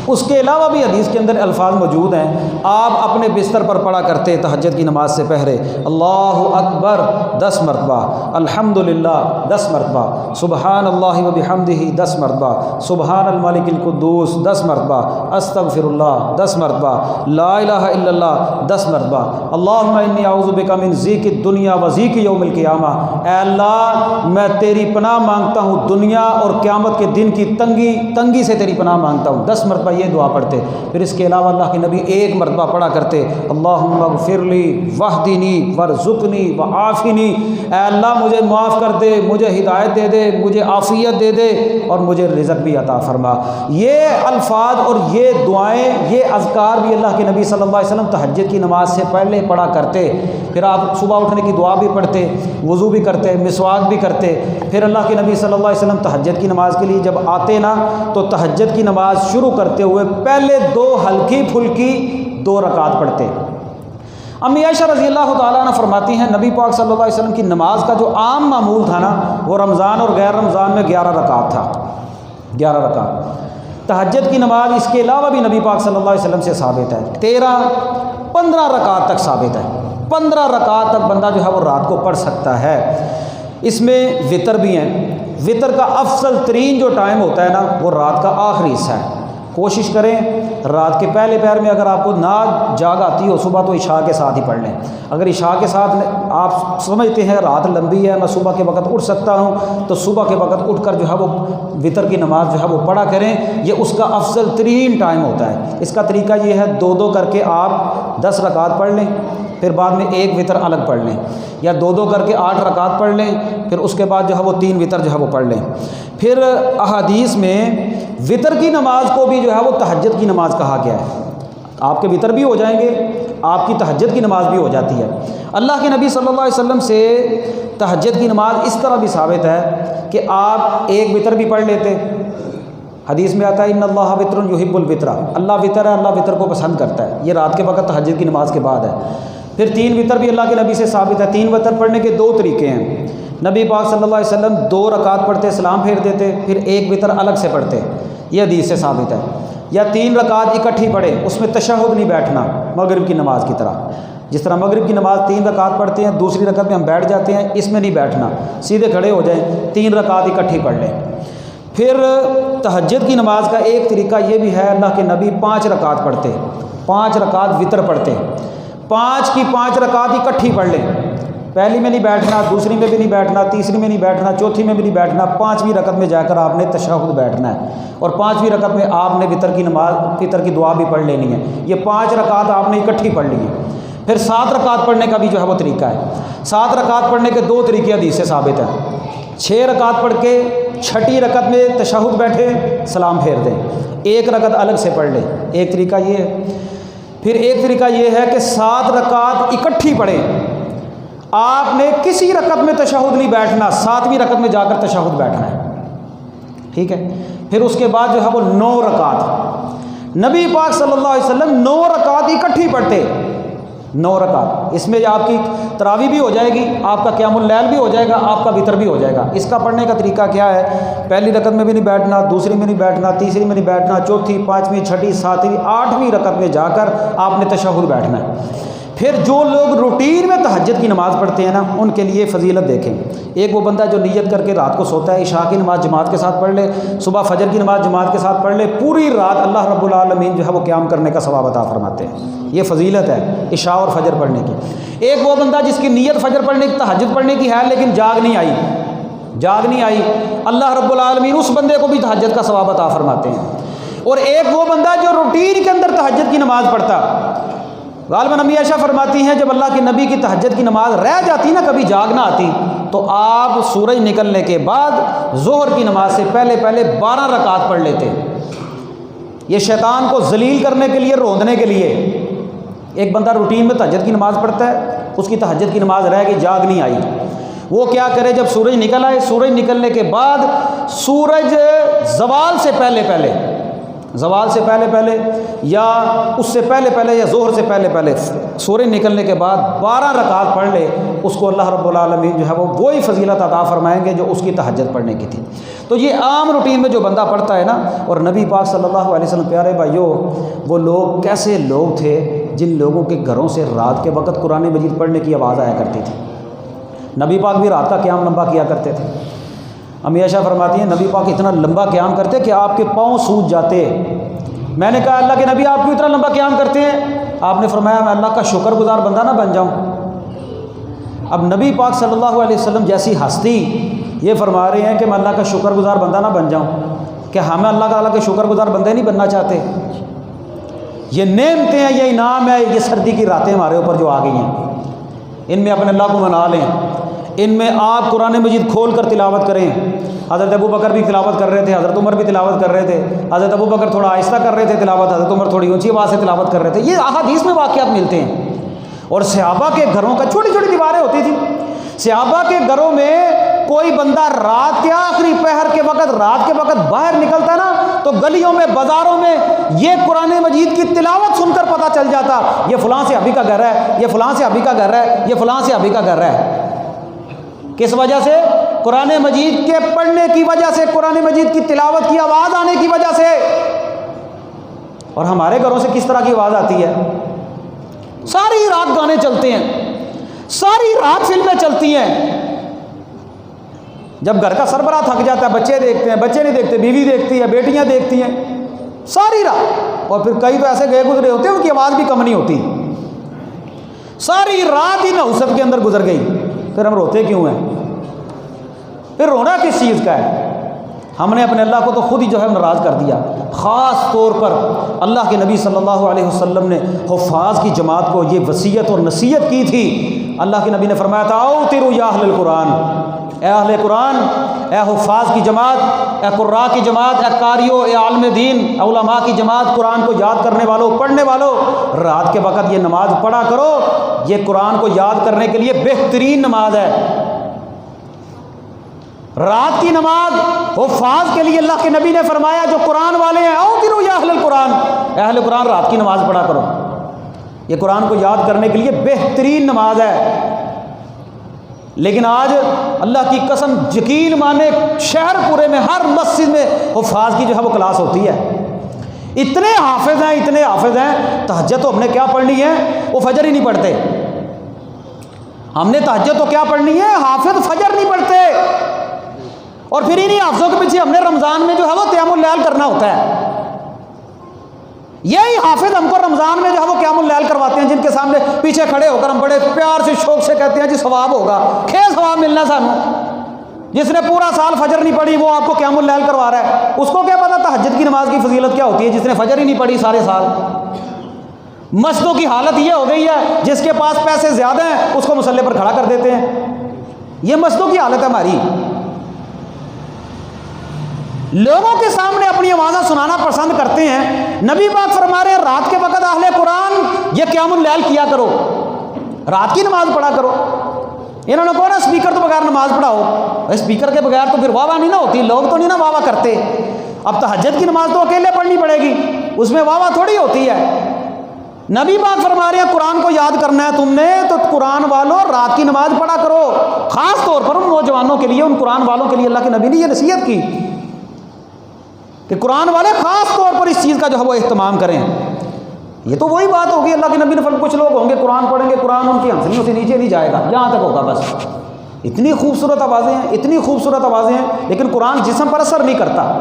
اس کے علاوہ بھی حدیث کے اندر الفاظ موجود ہیں، آپ اپنے بستر پر پڑھا کرتے تہجد کی نماز سے پہلے اللہ اکبر 10 مرتبہ، الحمدللہ 10 مرتبہ، سبحان اللہ و بحمدہ 10 مرتبہ، سبحان الملک القدوس 10 مرتبہ، استغفر اللہ 10 مرتبہ، لا الہ الا اللہ 10 مرتبہ، اللہم انی اعوذ بک من ضیق الدنیا و ضیق یوم القیامہ، اے اللہ میں تیری پناہ مانگتا ہوں دنیا اور قیامت کے دن کی تنگی سے تیری پناہ مانگتا ہوں۔ 10 مرتبہ یہ دعا پڑھتے۔ پھر اس کے علاوہ اللہ کے نبی 1 مرتبہ پڑھا کرتے، اللہم اغفر لی واہدنی وارزقنی وعافنی، اے اللہ مجھے معاف کر دے، مجھے ہدایت دے دے، مجھے عافیت دے دے اور مجھے رزق بھی عطا فرما۔ یہ الفاظ اور یہ دعائیں، یہ اذکار بھی اللہ کے نبی صلی اللہ علیہ وسلم تہجد کی نماز سے پہلے پڑھا کرتے۔ پھر آپ صبح اٹھنے کی دعا بھی پڑھتے، وضو بھی کرتے، مسواک بھی کرتے۔ پھر اللہ کے نبی صلی اللہ علیہ وسلم تہجد کی نماز کے لیے جب آتے نا تو تہجد کی نماز شروع کرتے ہوئے پہلے 2 ہلکی پھلکی 2 رکعت پڑھتے۔ امی عائشہ رضی اللہ تعالیٰ عنہ فرماتی ہیں نبی پاک صلی اللہ علیہ وسلم کی نماز کا جو عام معمول تھا نا وہ رمضان اور غیر رمضان میں 11 رکعت تھا، 11 رکعت۔ تہجد کی نماز اس کے علاوہ بھی نبی پاک صلی اللہ علیہ وسلم سے ثابت ہے، 15 رکعت تک ثابت ہے، 15 رکعت تک بندہ جو ہے وہ رات کو پڑھ سکتا ہے۔ اس میں وطر بھی ہیں، وطر کا افضل ترین جو ٹائم ہوتا ہے نا وہ رات کا آخری حصہ ہے۔ کوشش کریں رات کے پہلے پہر میں اگر آپ کو نہ جاگ آتی ہو صبح تو عشاء کے ساتھ ہی پڑھ لیں۔ اگر عشاء کے ساتھ آپ سمجھتے ہیں رات لمبی ہے میں صبح کے وقت اٹھ سکتا ہوں تو صبح کے وقت اٹھ کر جو ہے وہ وطر کی نماز جو ہے وہ پڑھا کریں، یہ اس کا افضل ترین ٹائم ہوتا ہے۔ اس کا طریقہ یہ ہے 2 کر کے آپ 10 رکعت پڑھ لیں، پھر بعد میں 1 وطر الگ پڑھ لیں، یا 2 کر کے 8 رکعت پڑھ لیں، پھر اس کے بعد جو ہے وہ 3 وطر جو ہے وہ پڑھ لیں۔ پھر احادیث میں وطر کی نماز کو بھی جو ہے وہ تہجد کی نماز کہا گیا ہے۔ آپ کے وطر بھی ہو جائیں گے، آپ کی تہجد کی نماز بھی ہو جاتی ہے۔ اللہ کے نبی صلی اللہ علیہ وسلم سے تہجد کی نماز اس طرح بھی ثابت ہے کہ آپ 1 وطر بھی پڑھ لیتے۔ حدیث میں آتا ہے ان اللہ وطر یحب الوطر، اللہ وطر ہے، اللہ وطر کو پسند کرتا ہے، یہ رات کے وقت تہجد کی نماز کے بعد ہے۔ پھر 3 وطر بھی اللہ کے نبی سے ثابت ہے۔ 3 وطر پڑھنے کے 2 طریقے ہیں، نبی پاک صلی اللہ علیہ وسلم 2 رکعت پڑھتے سلام پھیر دیتے، پھر 1 وطر الگ سے پڑھتے، یہ حدیث سے ثابت ہے۔ یا 3 رکعت اکٹھی پڑھے، اس میں تشہد نہیں بیٹھنا مغرب کی نماز کی طرح، جس طرح مغرب کی نماز 3 رکعت پڑھتے ہیں، دوسری رکعت میں ہم بیٹھ جاتے ہیں، اس میں نہیں بیٹھنا، سیدھے کھڑے ہو جائیں، 3 رکعت اکٹھی پڑھ لیں۔ پھر تہجد کی نماز کا ایک طریقہ یہ بھی ہے، اللہ کے نبی 5 رکعت پڑھتے، 5 رکعت وطر پڑھتے، 5 کی 5 رکعت اکٹھی پڑھ لیں، پہلی میں نہیں بیٹھنا، دوسری میں بھی نہیں بیٹھنا، تیسری میں نہیں بیٹھنا، چوتھی میں بھی نہیں بیٹھنا، 5ویں رکعت میں جا کر آپ نے تشہد بیٹھنا ہے، اور 5ویں رکعت میں آپ نے وطر کی نماز فطر کی دعا بھی پڑھ لینی ہے۔ یہ 5 رکعت آپ نے اکٹھی پڑھ لی ہے۔ پھر 7 رکعت پڑھنے کا بھی جو ہے وہ طریقہ ہے۔ 7 رکعت پڑھنے کے 2 طریقے حدیث سے ثابت ہیں۔ 6 رکعت پڑھ کے 6ٹھی رکعت میں تشہد بیٹھے سلام پھیر دیں، 1 رکعت الگ سے پڑھ لیں، ایک طریقہ یہ ہے۔ پھر ایک طریقہ یہ ہے کہ 7 رکعت اکٹھی پڑھیں، آپ نے کسی رکعت میں تشہد نہیں بیٹھنا، 7ویں رکعت میں جا کر تشہد بیٹھنا ہے، ٹھیک ہے۔ پھر اس کے بعد جو ہے وہ 9 رکعت، نبی پاک صلی اللہ علیہ وسلم 9 رکعت اکٹھی پڑھتے، 9 رکعت، اس میں آپ کی تراویح بھی ہو جائے گی، آپ کا قیام اللیل بھی ہو جائے گا، آپ کا وطر بھی ہو جائے گا۔ اس کا پڑھنے کا طریقہ کیا ہے؟ پہلی رکعت میں بھی نہیں بیٹھنا، دوسری میں نہیں بیٹھنا، تیسری میں نہیں بیٹھنا، چوتھی، 5ویں، 6ٹھی، 7ویں، 8ویں رکعت میں جا کر آپ نے تشہد بیٹھنا ہے۔ پھر جو لوگ روٹین میں تہجد کی نماز پڑھتے ہیں نا ان کے لیے فضیلت دیکھیں۔ ایک وہ بندہ جو نیت کر کے رات کو سوتا ہے، عشاء کی نماز جماعت کے ساتھ پڑھ لے، صبح فجر کی نماز جماعت کے ساتھ پڑھ لے، پوری رات اللہ رب العالمین جو ہے وہ قیام کرنے کا ثواب عطا فرماتے ہیں، یہ فضیلت ہے عشاء اور فجر پڑھنے کی۔ ایک وہ بندہ جس کی نیت فجر پڑھنے کی تہجد پڑھنے کی ہے لیکن جاگ نہیں آئی، اللہ رب العالمین اس بندے کو بھی تہجد کا ثواب عطا فرماتے ہیں۔ اور ایک وہ بندہ جو روٹین کے اندر تہجد کی نماز پڑھتا، غالباً امی عائشہ فرماتی ہیں جب اللہ کے نبی کی تہجد کی نماز رہ جاتی نا، کبھی جاگ نہ آتی، تو آپ سورج نکلنے کے بعد ظہر کی نماز سے پہلے 12 رکعت پڑھ لیتے۔ یہ شیطان کو ذلیل کرنے کے لیے، روندنے کے لیے۔ ایک بندہ روٹین میں تہجد کی نماز پڑھتا ہے، اس کی تہجد کی نماز رہ گئی، جاگ نہیں آئی، وہ کیا کرے جب سورج نکل آئے، سورج نکلنے کے بعد سورج زوال سے پہلے پہلے یا اس سے پہلے یا ظہر سے پہلے سورج نکلنے کے بعد 12 رکعت پڑھ لے، اس کو اللہ رب العالمین جو ہے وہ وہی فضیلت عطا فرمائیں گے جو اس کی تہجد پڑھنے کی تھی۔ تو یہ عام روٹین میں جو بندہ پڑھتا ہے نا، اور نبی پاک صلی اللہ علیہ وسلم پیارے بھائیوں، وہ لوگ کیسے لوگ تھے جن لوگوں کے گھروں سے رات کے وقت قرآن مجید پڑھنے کی آواز آیا کرتی تھی۔ نبی پاک بھی رات کا قیام لمبا کیا کرتے تھے۔ امی عائشہ فرماتی ہیں نبی پاک اتنا لمبا قیام کرتے کہ آپ کے پاؤں سوج جاتے۔ میں نے کہا اللہ کے نبی آپ کیوں اتنا لمبا قیام کرتے ہیں؟ آپ نے فرمایا میں اللہ کا شکر گزار بندہ نہ بن جاؤں۔ اب نبی پاک صلی اللہ علیہ وسلم جیسی ہستی یہ فرما رہے ہیں کہ میں اللہ کا شکر گزار بندہ نہ بن جاؤں، کہ ہمیں اللہ تعالیٰ کے شکر گزار بندے نہیں بننا چاہتے؟ یہ نعمتیں ہیں، یہ انعام ہے، یہ سردی کی راتیں ہمارے اوپر جو آ گئی ہیں، ان میں اپنے اللہ کو منا لیں، ان میں آپ قرآن مجید کھول کر تلاوت کریں۔ حضرت ابو بکر بھی تلاوت کر رہے تھے، حضرت عمر بھی تلاوت کر رہے تھے۔ حضرت ابو بکر تھوڑا آہستہ کر رہے تھے تلاوت، حضرت عمر تھوڑی اونچی آواز سے تلاوت کر رہے تھے۔ یہ احادیث میں واقعات ملتے ہیں۔ اور صحابہ کے گھروں کا چھوٹی چھوٹی دیواریں ہوتی تھیں، صحابہ کے گھروں میں کوئی بندہ رات کے آخری پہر کے وقت، رات کے وقت باہر نکلتا نا تو گلیوں میں بازاروں میں یہ قرآن مجید کی تلاوت سن کر پتہ چل جاتا یہ فلاں سے ابھی کا گھر ہے، یہ فلاں سے ابھی کا گھر ہے، یہ فلاں سے ابھی کا گھر ہے۔ کس وجہ سے؟ قرآن مجید کے پڑھنے کی وجہ سے، قرآن مجید کی تلاوت کی آواز آنے کی وجہ سے۔ اور ہمارے گھروں سے کس طرح کی آواز آتی ہے؟ ساری رات گانے چلتے ہیں، ساری رات فلمیں چلتی ہیں۔ جب گھر کا سربراہ تھک جاتا ہے بچے دیکھتے ہیں، بچے نہیں دیکھتے بیوی دیکھتی ہے، بیٹیاں دیکھتی ہیں ساری رات۔ اور پھر کئی تو ایسے گئے گزرے ہوتے ہیں ان کی آواز بھی کم نہیں ہوتی، ساری رات ہی نحوست کے اندر گزر گئی۔ پھر ہم روتے کیوں ہیں؟ پھر رونا کس چیز کا ہے؟ ہم نے اپنے اللہ کو تو خود ہی جو ہے ناراض کر دیا۔ خاص طور پر اللہ کے نبی صلی اللہ علیہ وسلم نے حفاظ کی جماعت کو یہ وصیت اور نصیحت کی تھی۔ اللہ کے نبی نے فرمایا تھا اوتروا یا اہل القرآن، اے اہل قرآن، اے حفاظ کی جماعت، اے قراء کی جماعت، اے قاریوں، اے عالم دین، علماء کی جماعت، قرآن کو یاد کرنے والوں، پڑھنے والوں، رات کے وقت یہ نماز پڑھا کرو۔ یہ قرآن کو یاد کرنے کے لیے بہترین نماز ہے۔ رات کی نماز حفاظ کے لیے اللہ کے نبی نے فرمایا جو قرآن والے ہیں اوتروا یا اہل القرآن، اے اہل قرآن رات کی نماز پڑھا کرو۔ یہ قرآن کو یاد کرنے کے لیے بہترین نماز ہے۔ لیکن آج اللہ کی قسم یقین مانے شہر پورے میں ہر مسجد میں حفاظ کی جو ہے وہ کلاس ہوتی ہے۔ اتنے حافظ ہیں، تہجد تو ہم نے کیا پڑھنی ہے؟ وہ فجر ہی نہیں پڑھتے۔ ہم نے تہجد تو کیا پڑھنی ہے؟ حافظ فجر نہیں پڑھتے۔ اور پھر انہیں حافظوں کے پیچھے ہم نے رمضان میں جو ہے وہ قیام اللیل کرنا ہوتا ہے۔ یہی حافظ ہم کو رمضان میں جو ہے وہ قیام اللیل کرواتے ہیں، جن کے سامنے پیچھے کھڑے ہو کر ہم بڑے پیار سے شوق سے کہتے ہیں جی ثواب ہوگا، ثواب ملنا سانو۔ جس نے پورا سال فجر نہیں پڑھی وہ آپ کو قیام اللیل کروا رہا ہے، اس کو کیا پتا تہجد کی نماز کی فضیلت کیا ہوتی ہے جس نے فجر ہی نہیں پڑھی سارے سال۔ مسجدوں کی حالت یہ ہو گئی ہے جس کے پاس پیسے زیادہ ہیں اس کو مصلی پر کھڑا کر دیتے ہیں۔ یہ مسجدوں کی حالت ہے ہماری۔ لوگوں کے سامنے اپنی آوازیں سنانا پسند کرتے ہیں۔ نبی پاک فرما رہے ہیں رات کے وقت اہل قرآن یہ قیام اللیل کیا کرو، رات کی نماز پڑھا کرو۔ انہوں نے کہا نا اسپیکر تو بغیر نماز پڑھاؤ، اسپیکر کے بغیر تو پھر واہ واہ نہیں نہ ہوتی، لوگ تو نہیں نا واہ واہ کرتے۔ اب تہجد کی نماز تو اکیلے پڑھنی پڑے گی، اس میں واہ واہ تھوڑی ہوتی ہے۔ نبی پاک فرما رہے ہیں قرآن کو یاد کرنا ہے تم نے تو قرآن والوں رات کی نماز پڑھا کرو۔ خاص طور پر ان نوجوانوں کے لیے، ان قرآن والوں کے لیے اللہ کے نبی نے یہ نصیحت کی کہ قرآن والے خاص طور پر اس چیز کا جو ہے وہ اہتمام کریں۔ یہ تو وہی بات ہوگی، اللہ کے نبی نے فرمایا کچھ لوگ ہوں گے قرآن پڑھیں گے، قرآن ان کی ہنسلیوں سے نیچے نہیں جائے گا، یہاں تک ہوگا بس۔ اتنی خوبصورت آوازیں ہیں، اتنی خوبصورت آوازیں ہیں، لیکن قرآن جسم پر اثر نہیں کرتا۔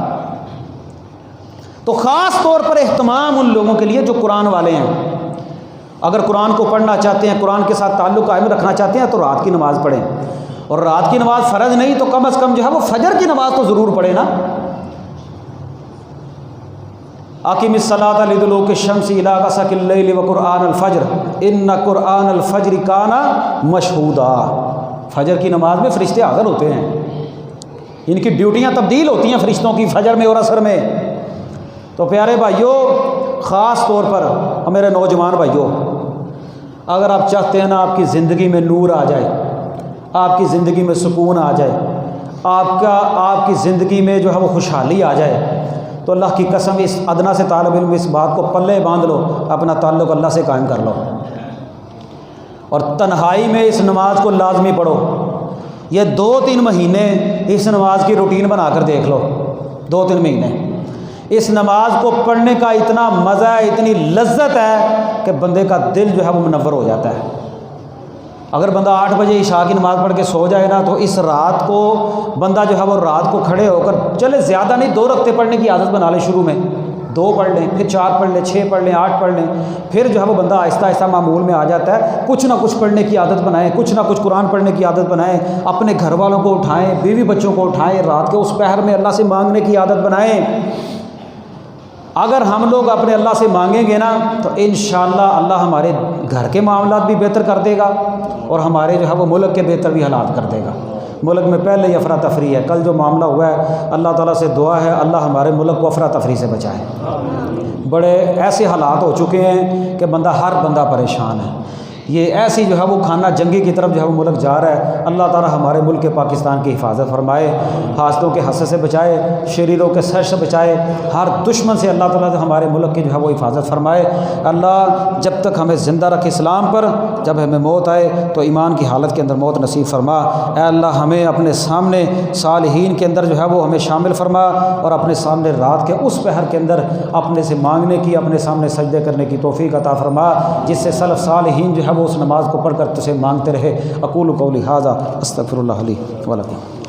تو خاص طور پر اہتمام ان لوگوں کے لیے جو قرآن والے ہیں۔ اگر قرآن کو پڑھنا چاہتے ہیں، قرآن کے ساتھ تعلق قائم رکھنا چاہتے ہیں تو رات کی نماز پڑھیں، اور رات کی نماز فرض نہیں تو کم از کم جو ہے وہ فجر کی نماز تو ضرور پڑھیں نا۔ اقم الصلاۃ لدلوک الشمس الی غسق اللیل وقرآن الفجر ان قرآن الفجر کان مشہودا۔ فجر کی نماز میں فرشتے حاضر ہوتے ہیں، ان کی ڈیوٹیاں تبدیل ہوتی ہیں فرشتوں کی فجر میں اور عصر میں۔ تو پیارے بھائیوں، خاص طور پر میرے نوجوان بھائیوں، اگر آپ چاہتے ہیں نا آپ کی زندگی میں نور آ جائے، آپ کی زندگی میں سکون آ جائے، آپ کی زندگی میں جو ہے وہ خوشحالی آ جائے، تو اللہ کی قسم اس ادنا سے طالب علم اس بات کو پلے باندھ لو، اپنا تعلق اللہ سے قائم کر لو، اور تنہائی میں اس نماز کو لازمی پڑھو۔ یہ 2-3 مہینے اس نماز کی روٹین بنا کر دیکھ لو، 2-3 مہینے اس نماز کو پڑھنے کا اتنا مزہ ہے، اتنی لذت ہے کہ بندے کا دل جو ہے وہ منور ہو جاتا ہے۔ اگر بندہ 8 بجے عشاء کی نماز پڑھ کے سو جائے نا، تو اس رات کو بندہ جو ہے وہ رات کو کھڑے ہو کر چلے زیادہ نہیں 2 رکعتیں پڑھنے کی عادت بنا لے، شروع میں 2 پڑھ لیں، پھر 4 پڑھ لیں، 6 پڑھ لیں، 8 پڑھ لیں، پھر جو ہے وہ بندہ آہستہ آہستہ معمول میں آ جاتا ہے۔ کچھ نہ کچھ پڑھنے کی عادت بنائیں، کچھ نہ کچھ قرآن پڑھنے کی عادت بنائیں، اپنے گھر والوں کو اٹھائیں، بیوی بچوں کو اٹھائیں، رات کے اس پہر میں اللہ سے مانگنے کی عادت بنائیں۔ اگر ہم لوگ اپنے اللہ سے مانگیں گے نا، تو انشاءاللہ اللہ ہمارے گھر کے معاملات بھی بہتر کر دے گا، اور ہمارے جو ہے وہ ملک کے بہتر بھی حالات کر دے گا۔ ملک میں پہلے ہی افراتفری ہے، کل جو معاملہ ہوا ہے اللہ تعالیٰ سے دعا ہے اللہ ہمارے ملک کو افراتفری سے بچائے۔ بڑے ایسے حالات ہو چکے ہیں کہ ہر بندہ پریشان ہے، یہ ایسی جو ہے وہ کھانا جنگی کی طرف جو ہے وہ ملک جا رہا ہے۔ اللہ تعالیٰ ہمارے ملک کے پاکستان کی حفاظت فرمائے، حاسدوں کے حسد سے بچائے، شریروں کے سر سے بچائے، ہر دشمن سے اللہ تعالیٰ ہمارے ملک کی جو ہے وہ حفاظت فرمائے۔ اللہ جب تک ہمیں زندہ رکھ اسلام پر، جب ہمیں موت آئے تو ایمان کی حالت کے اندر موت نصیب فرما۔ اے اللہ ہمیں اپنے سامنے صالحین کے اندر جو ہے وہ ہمیں شامل فرما، اور اپنے سامنے رات کے اس پہر کے اندر اپنے سے مانگنے کی، اپنے سامنے سجدے کرنے کی توفیق عطا فرما، جس سے سلف صالحین جو ہے وہ اس نماز کو پڑھ کر تجھے مانگتے رہے۔ اقول قولی ھذا استغفر اللہ لی و لکم۔